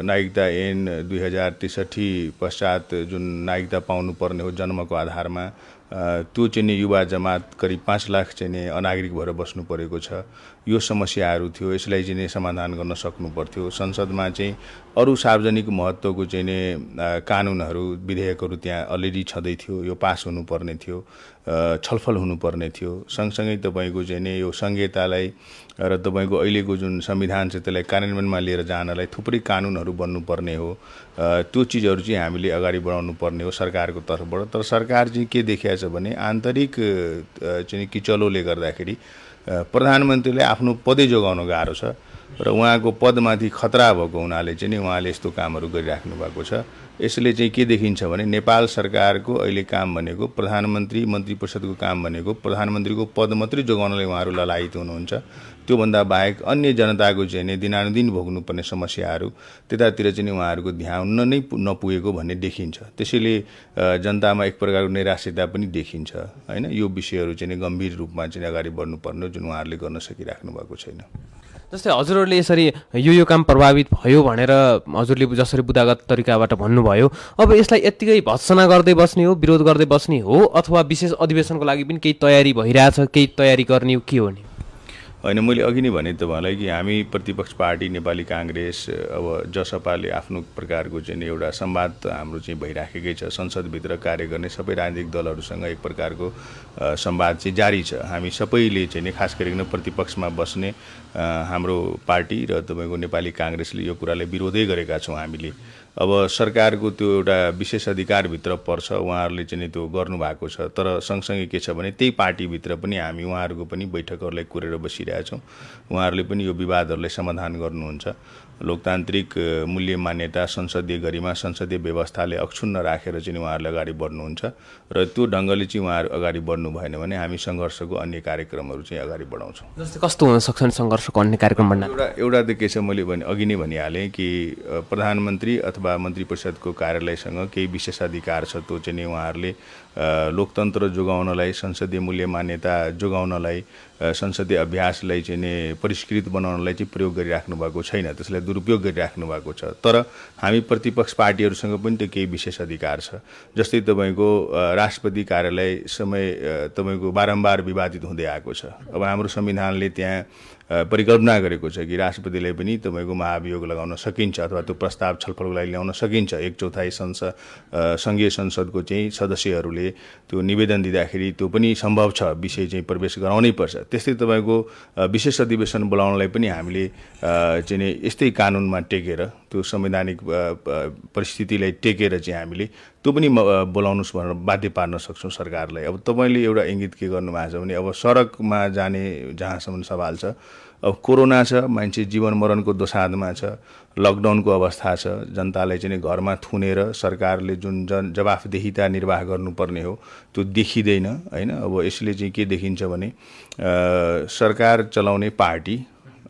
नागरिकता ऐन 2063 पश्चात जुन नागरिकता पाउनुपर्ने हो जन्मको आधारमा, त्यो चाहिँ नि युवा जमात करिब 5 लाख चाहिँ नि अनागरिक भएर बस्नु परेको छ। यो समस्याहरू थियो, यसलाई चाहिँ नि समाधान गर्न सक्नु पर्थ्यो। संसदमा चाहिँ अरू सार्वजनिक महत्त्वको चाहिँ नि कानुनहरू विधेयकहरू त्यहाँ अलरेडी छँदै थियो, यो पास हुनुपर्ने थियो, छलफल हुनुपर्ने थियो। सँगसँगै तपाईँको चाहिँ नि यो संहितालाई र तपाईँको अहिलेको जुन संविधान छ त्यसलाई कार्यान्वयनमा लिएर जानलाई थुप्रै कानुनहरू बन्नुपर्ने हो। त्यो चिजहरू चाहिँ हामीले अगाडि बढाउनु पर्ने हो सरकारको तर्फबाट। तर सरकार चाहिँ के देखिएको छ भने आन्तरिक चाहिँ किचलोले गर्दाखेरि प्रधानमन्त्रीले आफ्नो पदै जोगाउन गाह्रो छ र उहाँको पदमाथि खतरा भएको हुनाले चाहिँ नि उहाँले यस्तो कामहरू गरिराख्नु भएको छ। यसले चाहिँ के देखिन्छ भने नेपाल सरकारको अहिले काम भनेको प्रधानमन्त्री मन्त्री परिषदको काम भनेको प्रधानमन्त्रीको पद मात्रै जोगाउनलाई उहाँहरू ललायित हुनुहुन्छ। त्योभन्दा बाहेक अन्य जनताको चाहिँ नि दिनानुदिन भोग्नुपर्ने समस्याहरू त्यतातिर चाहिँ उहाँहरूको ध्यान नै नपुगेको भन्ने देखिन्छ। त्यसैले जनतामा एक प्रकारको निराशा पनि देखिन्छ हैन। यो विषयहरू चाहिँ गम्भीर रूपमा चाहिँ अगाडि बढ्नुपर्ने जुन उहाँहरूले गर्न सकिराख्नु भएको छैन। जस्तै हजुरहरूले यसरी यो काम प्रभावित भयो भनेर हजुरले जसरी बुदागत तरिकाबाट भन्नुभयो, अब यसलाई यत्तिकै भत्सना गर्दै बस्ने हो, विरोध गर्दै बस्ने हो, अथवा विशेष अधिवेशनको लागि पनि केही तयारी भइरहेछ, केही तयारी गर्ने के हो नि? होइन, मैले अघि नै भने तपाईँलाई कि हामी प्रतिपक्ष पार्टी नेपाली काङ्ग्रेस अब जसपाले आफ्नो प्रकारको चाहिँ एउटा संवाद हाम्रो चाहिँ भइराखेकै छ। संसदभित्र कार्य गर्ने सबै राजनीतिक दलहरूसँग एक प्रकारको संवाद चाहिँ जारी छ। हामी सबैले चाहिँ खास गरिकन प्रतिपक्षमा बस्ने हाम्रो पार्टी र तपाईँको नेपाली काङ्ग्रेसले यो कुरालाई विरोधै गरेका छौँ हामीले। अब सरकारको त्यो एउटा विशेष अधिकारभित्र पर्छ, उहाँहरूले चाहिँ त्यो गर्नुभएको छ। तर सँगसँगै के छ भने त्यही पार्टीभित्र पनि हामी उहाँहरूको पनि बैठकहरूलाई कुरेर बसिरहेछौँ। उहाँहरूले पनि यो विवादहरूलाई समाधान गर्नुहुन्छ। लोकतान्त्रिक मूल्य मान्यता, संसदीय गरिमा, संसदीय व्यवस्थाले अक्षुण्ण राखेर चाहिँ उहाँहरूले अगाडि बढ्नुहुन्छ र त्यो ढङ्गले चाहिँ उहाँहरू अगाडि बढ्नु भएन भने हामी सङ्घर्षको अन्य कार्यक्रमहरू चाहिँ अगाडि बढाउँछौँ। जस्तै कस्तो हुन सक्छ सङ्घर्षको अन्य कार्यक्रम बन्न? एउटा त के छ, मैले अघि नै भनिहालेँ कि प्रधानमन्त्री अथवा मन्त्री परिषदको कार्यालयसँग केही विशेषाधिकार छ। त्यो चाहिँ उहाँहरूले लोकतन्त्र जोगाउनलाई, संसदीय मूल्य मान्यता जोगाउनलाई, संसदीय अभ्यासलाई चाहिँ परिष्कृत बनाउनलाई चाहिँ प्रयोग गरिराख्नु भएको छैन, त्यसलाई दुरुपयोग गरिराख्नु भएको छ। तर हामी प्रतिपक्ष पार्टीहरूसँग पनि त्यो केही विशेष अधिकार छ। जस्तै तपाईँको राष्ट्रपति कार्यालय समय तपाईँको बारम्बार विवादित हुँदै आएको छ। अब हाम्रो संविधानले त्यहाँ परिकल्पना गरेको छ कि राष्ट्रपतिलाई पनि तपाईँको महाभियोग लगाउन सकिन्छ अथवा त्यो प्रस्ताव छलफलको लागि ल्याउन सकिन्छ। 1/4 सङ्घीय संसदको चाहिँ सदस्यहरूले त्यो निवेदन दिँदाखेरि त्यो पनि सम्भव छ, विषय चाहिँ प्रवेश गराउनै पर्छ। त्यस्तै तपाईँको विशेष अधिवेशन बोलाउनलाई पनि हामीले चाहिँ यस्तै कानुनमा टेकेर त्यो संवैधानिक परिस्थितिलाई टेकेर चाहिँ हामीले त्यो पनि बोलाउनुहोस् भनेर बाध्य पार्न सक्छौँ सरकारलाई। अब तपाईँले एउटा इङ्गित के गर्नुभएको छ भने अब सडकमा जाने जहाँसम्म सवाल छ, अब कोरोना छ, मान्छे जीवन मरणको दोसाँधमा छ, लकडाउनको अवस्था छ, जनतालाई चाहिँ घरमा थुनेर सरकारले जुन जवाफदेहिता निर्वाह गर्नुपर्ने हो त्यो देखिँदैन हैन। अब यसले चाहिँ के देखिन्छ भने सरकार चलाउने पार्टी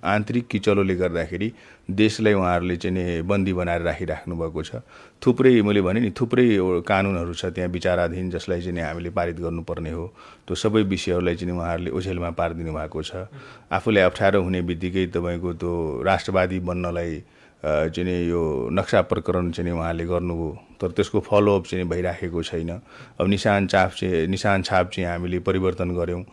आन्तरिक किचलोले गर्दाखेरि देशलाई उहाँहरूले चाहिँ बन्दी बनाएर राखिराख्नु भएको छ। थुप्रै मैले भने नि थुप्रै कानुनहरू छ त्यहाँ विचाराधीन, जसलाई चाहिँ हामीले पारित गर्नुपर्ने हो। त्यो सबै विषयहरूलाई चाहिँ उहाँहरूले ओझेलमा पारिदिनु भएको छ। आफूलाई अप्ठ्यारो हुने बित्तिकै तपाईँको त्यो राष्ट्रवादी बन्नलाई चाहिँ यो नक्सा प्रकरण चाहिँ उहाँले गर्नुभयो, तर त्यसको फलोअप चाहिँ भइराखेको छैन। अब निशान छाप चाहिँ हामीले परिवर्तन गऱ्यौँ,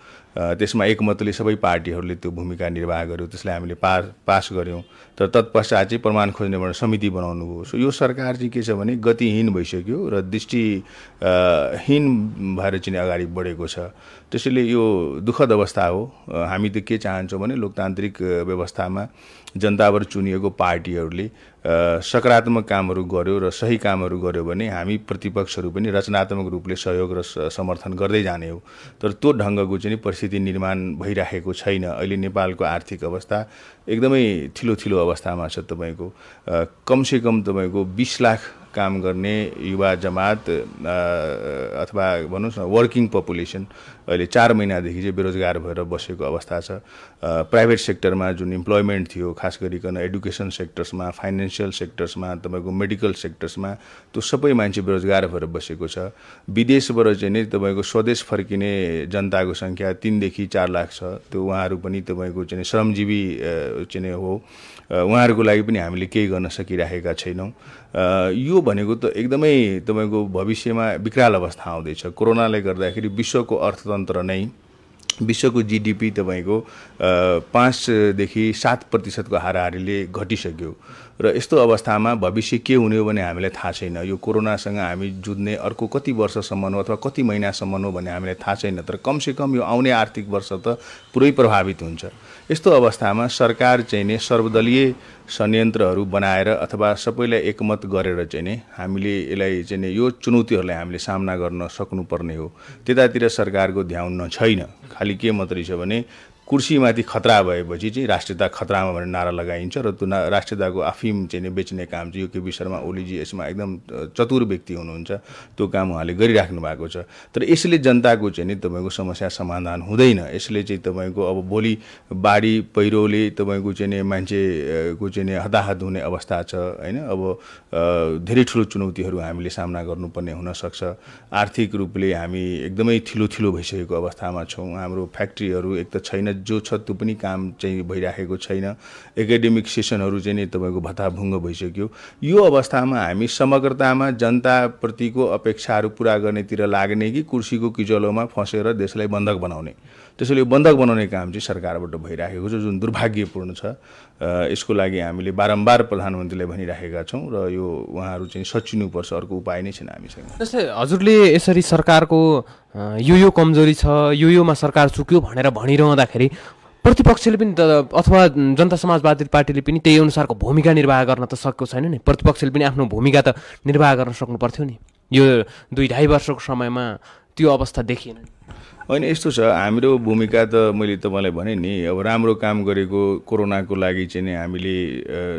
त्यसमा एकमतले सबै पार्टीहरूले त्यो भूमिका निर्वाह गर्यो, त्यसलाई हामीले पास गऱ्यौँ। तर तत्पश्चात चाहिँ प्रमाण खोज्ने भनेर समिति बनाउनु भयो। सो यो सरकार चाहिँ के छ भने गतिहीन भइसक्यो र दृष्टिहीन भएर चाहिँ अगाडि बढेको छ। त्यसैले यो दुःखद अवस्था हो। हामी त के चाहन्छौँ भने लोकतान्त्रिक व्यवस्थामा जनताबाट चुनिएको पार्टीहरूले सकारात्मक कामहरू गर्यो र सही कामहरू गर्यो भने हामी प्रतिपक्षहरू पनि रचनात्मक रूपले सहयोग र समर्थन गर्दै जाने हो। तर त्यो ढङ्गको चाहिँ परिस्थिति निर्माण भइराखेको छैन। अहिले नेपालको आर्थिक अवस्था एकदमै थिलो अवस्थामा छ। तपाईँको कमसेकम तपाईँको 20 लाख काम गर्ने युवा जमात अथवा भन्नुहोस् न वर्किङ पपुलेसन अहिले 4 महिनादेखि चाहिँ बेरोजगार भएर बसेको अवस्था छ। प्राइभेट सेक्टरमा जुन इम्प्लोइमेन्ट थियो, खास गरिकन एडुकेसन सेक्टर्समा, फाइनेन्सियल सेक्टर्समा, तपाईँको मेडिकल सेक्टर्समा, त्यो सबै मान्छे बेरोजगार भएर बसेको छ। विदेशबाट चाहिँ नि तपाईँको स्वदेश फर्किने जनताको सङ्ख्या 3 देखि 4 लाख छ। त्यो उहाँहरू पनि तपाईँको चाहिँ श्रमजीवी चाहिँ हो, उहाँहरूको लागि पनि हामीले केही गर्न सकिरहेका छैनौँ। यो भनेको त एकदमै तपाईँको भविष्यमा विकराल अवस्था आउँदैछ। कोरोनाले गर्दाखेरि विश्वको अर्थतन्त्र नै, विश्वको जीडीपी तपाईँको 5 देखि 7% हाराहारीले घटिसक्यो र यस्तो अवस्थामा भविष्य के हुने हो भने हामीलाई थाहा छैन। यो कोरोनासँग हामी जुझ्ने अर्को कति वर्षसम्म हो अथवा कति महिनासम्म हो भन्ने हामीलाई थाहा छैन, तर कमसेकम यो आउने आर्थिक वर्ष त पुरै प्रभावित हुन्छ। यस्तो अवस्थामा सरकार चाहिँ नि सर्वदलीय संयन्त्रहरू बनाएर अथवा सबैलाई एकमत गरेर चाहिँ नि हामीले यसलाई चाहिँ नि यो चुनौतीहरूलाई हामीले सामना गर्न सक्नुपर्ने हो। त्यतातिर सरकारको ध्यान छैन। खालि के मात्रै छ भने कुर्सीमाथि खतरा भएपछि चाहिँ राष्ट्रियता खतरामा भनेर नारा लगाइन्छ र त्यो राष्ट्रियताको अफिम चाहिँ बेच्ने काम चाहिँ यो केपी शर्मा ओलीजी यसमा एकदम चतुर व्यक्ति हुनुहुन्छ, त्यो काम उहाँले गरिराख्नु भएको छ। तर यसले जनताको चाहिँ नि तपाईँको समस्या समाधान हुँदैन। यसले चाहिँ तपाईँको अब भोलि बाढी पहिरोले तपाईँको चाहिँ मान्छेको चाहिँ हताहत हुने अवस्था छ होइन। अब धेरै ठुलो चुनौतीहरू हामीले सामना गर्नुपर्ने हुनसक्छ। आर्थिक रूपले हामी एकदमै थिलो भइसकेको अवस्थामा छौँ। हाम्रो फ्याक्ट्रीहरू एक त छैन, जो छ त्यो पनि काम चाहिँ भइराखेको छैन। एकाडेमिक सेसनहरू चाहिँ नि तपाईँको भत्ताभुङ्ग भइसक्यो। यो अवस्थामा हामी समग्रतामा जनताप्रतिको अपेक्षाहरू पुरा गर्नेतिर लाग्ने कि कुर्सीको किचलोमा फसेर देशलाई बन्धक बनाउने, त्यसैले यो बन्धक बनाउने काम चाहिँ सरकारबाट भइराखेको छ, जुन दुर्भाग्यपूर्ण छ। यसको लागि हामीले बारम्बार प्रधानमन्त्रीलाई भनिराखेका छौँ र यो उहाँहरू चाहिँ सचिनुपर्छ, अर्को उपाय नै छैन हामीसँग। जस्तै हजुरले यसरी सरकारको यो कमजोरी छ, योमा सरकार चुक्यो भनेर भनिरहँदाखेरि प्रतिपक्षले पनि अथवा जनता समाजवादी पार्टीले पनि त्यही अनुसारको भूमिका निर्वाह गर्न त सकेको छैन नि। प्रतिपक्षले पनि आफ्नो भूमिका त निर्वाह गर्न सक्नु पर्थ्यो नि। यो 2-2.5 वर्षको समयमा त्यो अवस्था देखिएन। होइन, यस्तो छ, हाम्रो भूमिका त मैले तपाईँलाई भने नि, अब राम्रो काम गरेको कोरोनाको लागि चाहिँ नि हामीले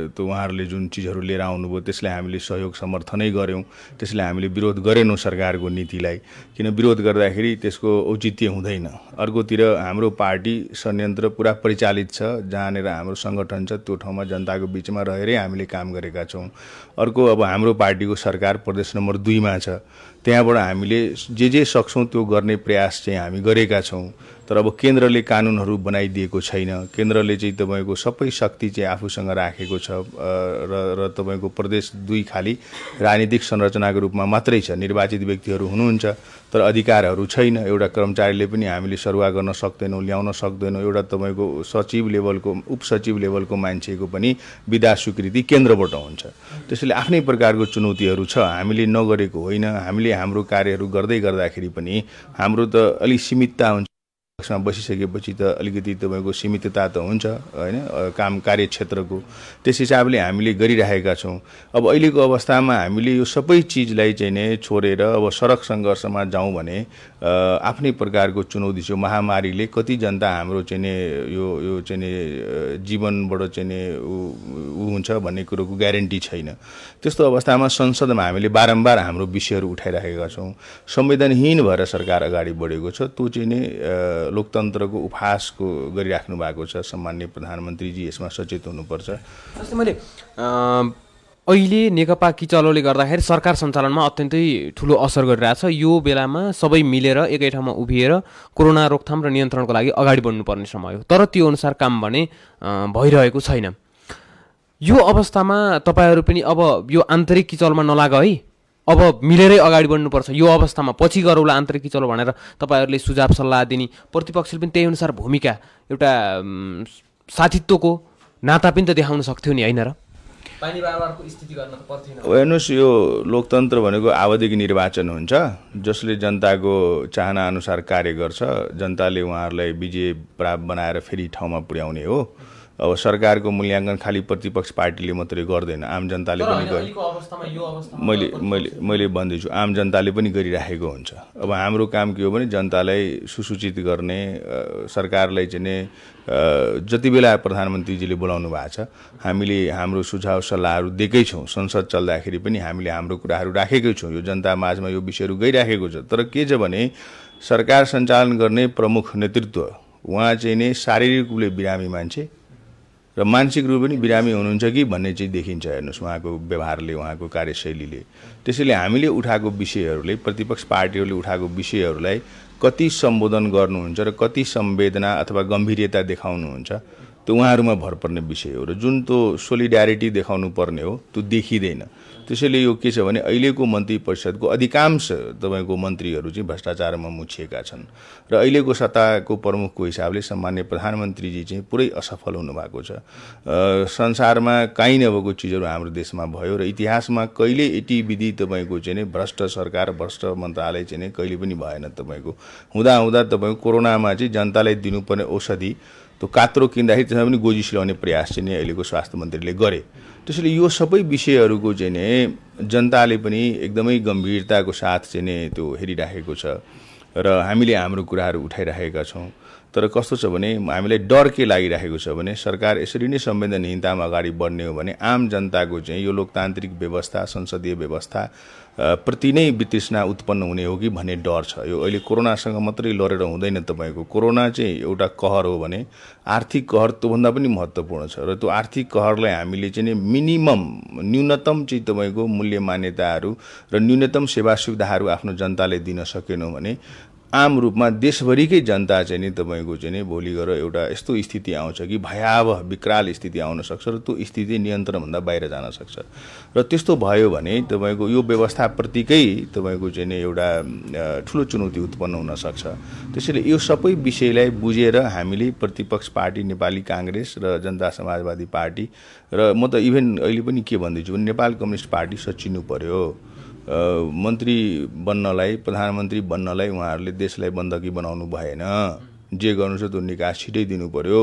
त उहाँहरूले जुन चिजहरू लिएर आउनुभयो त्यसलाई हामीले सहयोग समर्थनै गऱ्यौँ। त्यसलाई हामीले विरोध गरेनौँ सरकारको नीतिलाई, किन विरोध गर्दाखेरि त्यसको औचित्य हुँदैन। अर्कोतिर हाम्रो पार्टी संयन्त्र पुरा परिचालित छ, जहाँनिर हाम्रो सङ्गठन छ त्यो ठाउँमा जनताको बिचमा रहेरै हामीले काम गरेका छौँ। अर्को अब हाम्रो पार्टीको सरकार प्रदेश नम्बर 2 मा छ, त्यहाँबाट हामीले जे सक्छौँ त्यो गर्ने प्रयास चाहिँ हामी गरेका छौँ। तर अब केन्द्रले कानुनहरू बनाइदिएको छैन। केन्द्रले चाहिँ तपाईँको सबै शक्ति चाहिँ आफूसँग राखेको छ र तपाईँको प्रदेश 2 खाली राजनीतिक संरचनाको रूपमा मात्रै छ। निर्वाचित व्यक्तिहरू हुनुहुन्छ तर अधिकारहरू छैन। एउटा कर्मचारीले पनि हामीले सरुवा गर्न सक्दैनौँ, ल्याउन सक्दैनौँ। एउटा तपाईँको सचिव लेभलको, उपसचिव लेभलको मान्छेको पनि विधा स्वीकृति केन्द्रबाट हुन्छ। त्यसैले आफ्नै प्रकारको चुनौतीहरू छ। हामीले नगरेको होइन, हामीले हाम्रो कार्यहरू गर्दै गर्दाखेरि पनि हाम्रो त अलिक सीमितता हुन्छ। मा बसिसकेपछि त अलिकति तपाईँको सीमितता त हुन्छ होइन काम कार्यक्षेत्रको। त्यस हिसाबले हामीले गरिरहेका छौँ। अब अहिलेको अवस्थामा हामीले यो सबै चिजलाई चाहिँ नै छोडेर अब सडक सङ्घर्षमा जाउँ भने आफ्नै प्रकारको चुनौती छ। महामारीले कति जनता हाम्रो चाहिँ नि यो चाहिँ नि जीवनबाट चाहिँ नि ऊ हुन्छ भन्ने कुरोको ग्यारेन्टी छैन। त्यस्तो अवस्थामा संसदमा हामीले बारम्बार हाम्रो विषयहरू उठाइरहेका छौँ। संवेदनहीन भएर सरकार अगाडि बढेको छ। त्यो चाहिँ नि लोकतन्त्रको उपहासको गरिराख्नु भएको छ। सम्माननीय प्रधानमन्त्रीजी यसमा सचेत हुनुपर्छ। जस्तै मैले अहिले नेकपा किचलोले गर्दाखेरि सरकार सञ्चालनमा अत्यन्तै ठुलो असर गरिरहेछ। यो बेलामा सबै मिलेर एकै ठाउँमा उभिएर कोरोना रोकथाम र नियन्त्रणको लागि अगाडि बढ्नुपर्ने समय हो, तर त्यो अनुसार काम भने भइरहेको छैन। यो अवस्थामा तपाईँहरू पनि अब यो आन्तरिक किचलमा नलाग है, अब मिलेरै अगाडि बढ्नुपर्छ। यो अवस्थामा पछि गरौँला आन्तरिक किचलो भनेर तपाईँहरूले सुझाव सल्लाह दिने, प्रतिपक्षले पनि त्यही अनुसार भूमिका, एउटा साथीत्वको नाता पनि त देखाउन सक्थ्यो नि, होइन र? हेर्नुहोस्, यो लोकतन्त्र भनेको आवधिक निर्वाचन हुन्छ, जसले जनताको चाहना अनुसार कार्य गर्छ। जनताले उहाँहरूलाई विजय प्राप्त बनाएर फेरि ठाउँमा पुर्याउने हो। अब सरकारको मूल्याङ्कन खालि प्रतिपक्ष पार्टीले मात्रै गर्दैन, आम जनताले पनि मैले भन्दैछु आम जनताले पनि गरिराखेको हुन्छ। अब हाम्रो काम के हो भने जनतालाई सुसूचित गर्ने, सरकारलाई चाहिँ नि जति बेला प्रधानमन्त्रीजीले बोलाउनु भएको छ हामीले हाम्रो सुझाव सल्लाहहरू दिएकै छौँ। संसद चल्दाखेरि पनि हामीले हाम्रो कुराहरू राखेकै छौँ, यो जनता माझमा यो विषयहरू गइराखेको छ। तर के छ भने सरकार सञ्चालन गर्ने प्रमुख नेतृत्व उहाँ चाहिँ नि शारीरिक रूपले बिरामी मान्छे र मानसिक रूपले पनि बिरामी हुनुहुन्छ कि भन्ने चाहिँ देखिन्छ। हेर्नुहोस् उहाँको व्यवहारले, उहाँको कार्यशैलीले। त्यसैले हामीले उठाएको विषयहरूले, प्रतिपक्ष पार्टीहरूले उठाएको विषयहरूलाई कति सम्बोधन गर्नुहुन्छ र कति संवेदना अथवा गम्भीरता देखाउनुहुन्छ त्यो उहाँहरूमा भर पर्ने विषय हो र जुन त्यो सोलिडारिटी देखाउनु पर्ने हो त्यो देखिँदैन। त्यसैले यो के छ भने अहिलेको मन्त्री परिषदको अधिकांश तपाईँको मन्त्रीहरू चाहिँ भ्रष्टाचारमा मुछिएका छन् र अहिलेको सत्ताको प्रमुखको हिसाबले सम्मान्य प्रधानमन्त्रीजी चाहिँ पुरै असफल हुनुभएको छ। संसारमा काहीँ नभएको चिजहरू हाम्रो देशमा भयो र इतिहासमा कहिले यति विधि तपाईँको चाहिँ नि भ्रष्ट सरकार, भ्रष्ट मन्त्रालय चाहिँ कहिले पनि भएन। तपाईँको हुँदा तपाईँको कोरोनामा चाहिँ जनतालाई दिनुपर्ने औषधि त्यो कात्रो किन्दाखेरि त्यसमा पनि गोजी सिलाउने प्रयास चाहिँ नि अहिलेको स्वास्थ्य मन्त्रीले गरे। त्यसैले यो सबै विषयहरूको चाहिँ नि जनताले पनि एकदमै गम्भीरताको साथ चाहिँ नि त्यो हेरिराखेको छ र हामीले हाम्रो कुराहरू उठाइराखेका छौँ। तर कस्तो छ भने हामीलाई डर के लागिरहेको छ भने सरकार यसरी नै संवेदनहीनतामा अगाडि बढ्ने हो भने आम जनताको चाहिँ यो लोकतान्त्रिक व्यवस्था, संसदीय व्यवस्था प्रति नै वितृष्णा उत्पन्न हुने हो कि भन्ने डर छ। यो अहिले कोरोनासँग मात्रै लडेर हुँदैन। तपाईँको कोरोना चाहिँ एउटा कहर हो भने आर्थिक कहर त्योभन्दा पनि महत्त्वपूर्ण छ र त्यो आर्थिक कहरलाई हामीले चाहिँ मिनिमम, न्यूनतम चाहिँ तपाईँको मूल्य मान्यताहरू र न्यूनतम सेवा सुविधाहरू आफ्नो जनतालाई दिन सकेनौँ भने आम रूपमा देशभरिकै जनता चाहिँ नि तपाईँको चाहिँ नि भोलि गएर एउटा यस्तो स्थिति आउँछ कि भयावह विकराल स्थिति आउन सक्छ र त्यो स्थिति नियन्त्रणभन्दा बाहिर जान सक्छ। र त्यस्तो भयो भने तपाईँको यो व्यवस्थाप्रतिकै तपाईँको चाहिँ नि एउटा ठुलो चुनौती उत्पन्न हुन सक्छ। त्यसैले यो सबै विषयलाई बुझेर हामीले प्रतिपक्ष पार्टी नेपाली काङ्ग्रेस र जनता समाजवादी पार्टी र म त इभेन अहिले पनि के भन्दैछु भने नेपाल कम्युनिस्ट पार्टी सचिनु पर्यो। मन्त्री बन्नलाई, प्रधानमन्त्री बन्नलाई उहाँहरूले देशलाई बन्दकी बनाउनु भएन। जे गर्नु छ त्यो निकास छिटै दिनु पर्यो।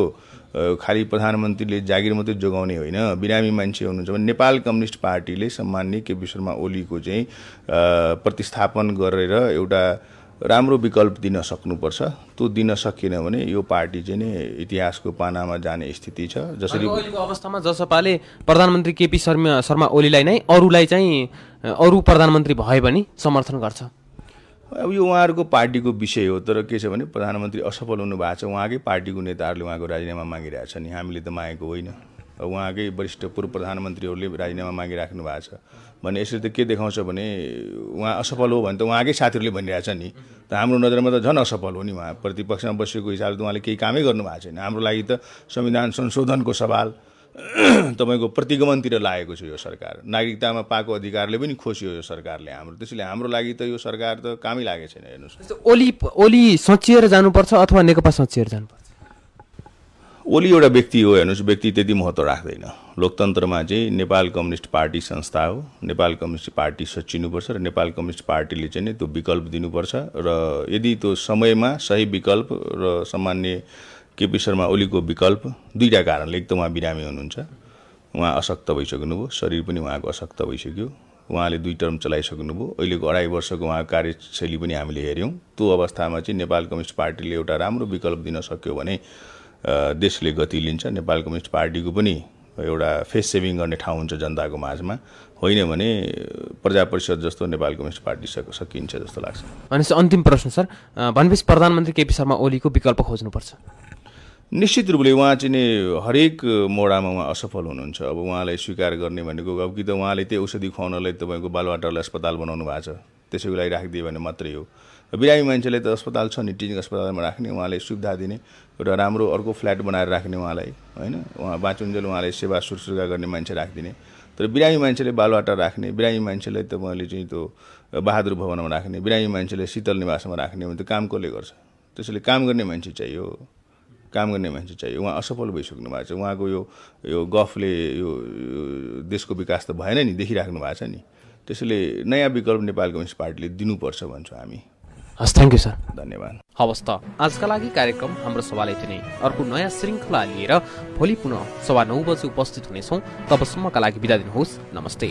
खालि प्रधानमन्त्रीले जागिर मात्रै जोगाउने होइन, बिरामी मान्छे हुनुहुन्छ भने नेपाल कम्युनिस्ट पार्टीले सम्माननीय केपी शर्मा ओलीको चाहिँ प्रतिस्थापन गरेर एउटा राम्रो विकल्प दिन सक्नुपर्छ। त्यो दिन सकिएन भने यो पार्टी चाहिँ नि इतिहासको पानामा जाने स्थिति छ। जसरी अहिलेको अवस्थामा जसपाले प्रधानमन्त्री केपी शर्मा ओलीलाई नै अरूलाई चाहिँ अरू प्रधानमन्त्री भए पनि समर्थन गर्छ। अब यो उहाँहरूको पार्टीको विषय हो। तर के छ भने प्रधानमन्त्री असफल हुनु भएको छ, उहाँकै पार्टीको नेताहरूले उहाँको राजीनामा मागिरहेछन्। हामीले त मागेको होइन। उहाँकै वरिष्ठ पूर्व प्रधानमन्त्रीहरूले राजीनामा मागिराख्नु भएको छ भने यसरी त के देखाउँछ भने उहाँ असफल हो भने त उहाँकै साथीहरूले भनिरहेछ नि त हाम्रो नजरमा त झन् असफल हो नि। उहाँ प्रतिपक्षमा बसेको हिसाबले त उहाँले केही कामै गर्नु भएको छैन। हाम्रो लागि त संविधान संशोधनको सवाल तपाईँको प्रतिगमनतिर लागेको छ यो सरकार। नागरिकतामा पाएको अधिकारले पनि खोसियो यो सरकारले हाम्रो। त्यसैले हाम्रो लागि त यो सरकार त कामै लागेको छैन। हेर्नुहोस् ओली सचिएर जानुपर्छ अथवा नेकपा सचिएर जानुपर्छ? ओली एउटा व्यक्ति हो। हेर्नुहोस् व्यक्ति त्यति महत्त्व राख्दैन। लोकतन्त्रमा चाहिँ नेपाल कम्युनिस्ट पार्टी संस्था हो। नेपाल कम्युनिस्ट पार्टी सचिनुपर्छ र नेपाल कम्युनिस्ट पार्टीले चाहिँ नि त्यो विकल्प दिनुपर्छ र यदि त्यो समयमा सही विकल्प र सामान्य केपी शर्मा ओलीको विकल्प दुईटा कारणले, एक त उहाँ बिरामी हुनुहुन्छ, उहाँ अशक्त भइसक्नुभयो, शरीर पनि उहाँको अशक्त भइसक्यो, उहाँले 2 टर्म चलाइसक्नुभयो, अहिलेको 2.5 वर्षको उहाँको कार्यशैली पनि हामीले हेऱ्यौँ। त्यो अवस्थामा चाहिँ नेपाल कम्युनिस्ट पार्टीले एउटा राम्रो विकल्प दिन सक्यो भने देशले गति लिन्छ। नेपाल कम्युनिस्ट पार्टीको पनि एउटा फेस सेभिङ गर्ने ठाउँ हुन्छ जनताको माझमा। होइन भने प्रजा परिषद जस्तो नेपाल कम्युनिस्ट पार्टी सकिन्छ जस्तो लाग्छ। भनेपछि अन्तिम प्रश्न सर, भनेपछि प्रधानमन्त्री केपी शर्मा ओलीको विकल्प खोज्नुपर्छ? निश्चित रूपले उहाँ चाहिँ नि हरेक मोडामा उहाँ असफल हुनुहुन्छ। अब उहाँलाई स्वीकार गर्ने भनेको अब कि त उहाँले त्यो औषधि खुवाउनलाई तपाईँको बालुवाटारलाई अस्पताल बनाउनु भएको छ, त्यसैको लागि राखिदियो भने मात्रै हो। बिरामी मान्छेलाई त अस्पताल छ नि, टिचिङ अस्पतालमा राख्ने, उहाँलाई सुविधा दिने, एउटा राम्रो अर्को फ्ल्याट बनाएर राख्ने उहाँलाई, होइन उहाँ बाँचुन्जेल उहाँलाई सेवा सुश्रुषा गर्ने मान्छे राखिदिने। तर बिरामी मान्छेले बालुवाटार राख्ने, बिरामी मान्छेलाई त उहाँले चाहिँ त्यो बहादुर भवनमा राख्ने, बिरामी मान्छेलाई शीतल निवासमा राख्ने भने त काम कसले गर्छ? त्यसैले काम गर्ने मान्छे चाहियो, काम गर्ने मान्छे चाहियो। उहाँ असफल भइसक्नु भएको छ। उहाँको यो गफले यो देशको विकास त भएन नि, देखिराख्नु भएको छ नि। त्यसैले नयाँ विकल्प नेपाल कम्युनिस्ट पार्टीले दिनुपर्छ भन्छौँ हामी। हस्, थ्याङ्क यू सर। धन्यवाद। हवस् त, आजका लागि कार्यक्रम हाम्रो सवाल यति नै। अर्को नयाँ श्रृङ्खला लिएर भोलि पुनः 9:15 बजे उपस्थित हुनेछौँ। तबसम्मका लागि बिदा दिनुहोस्। नमस्ते।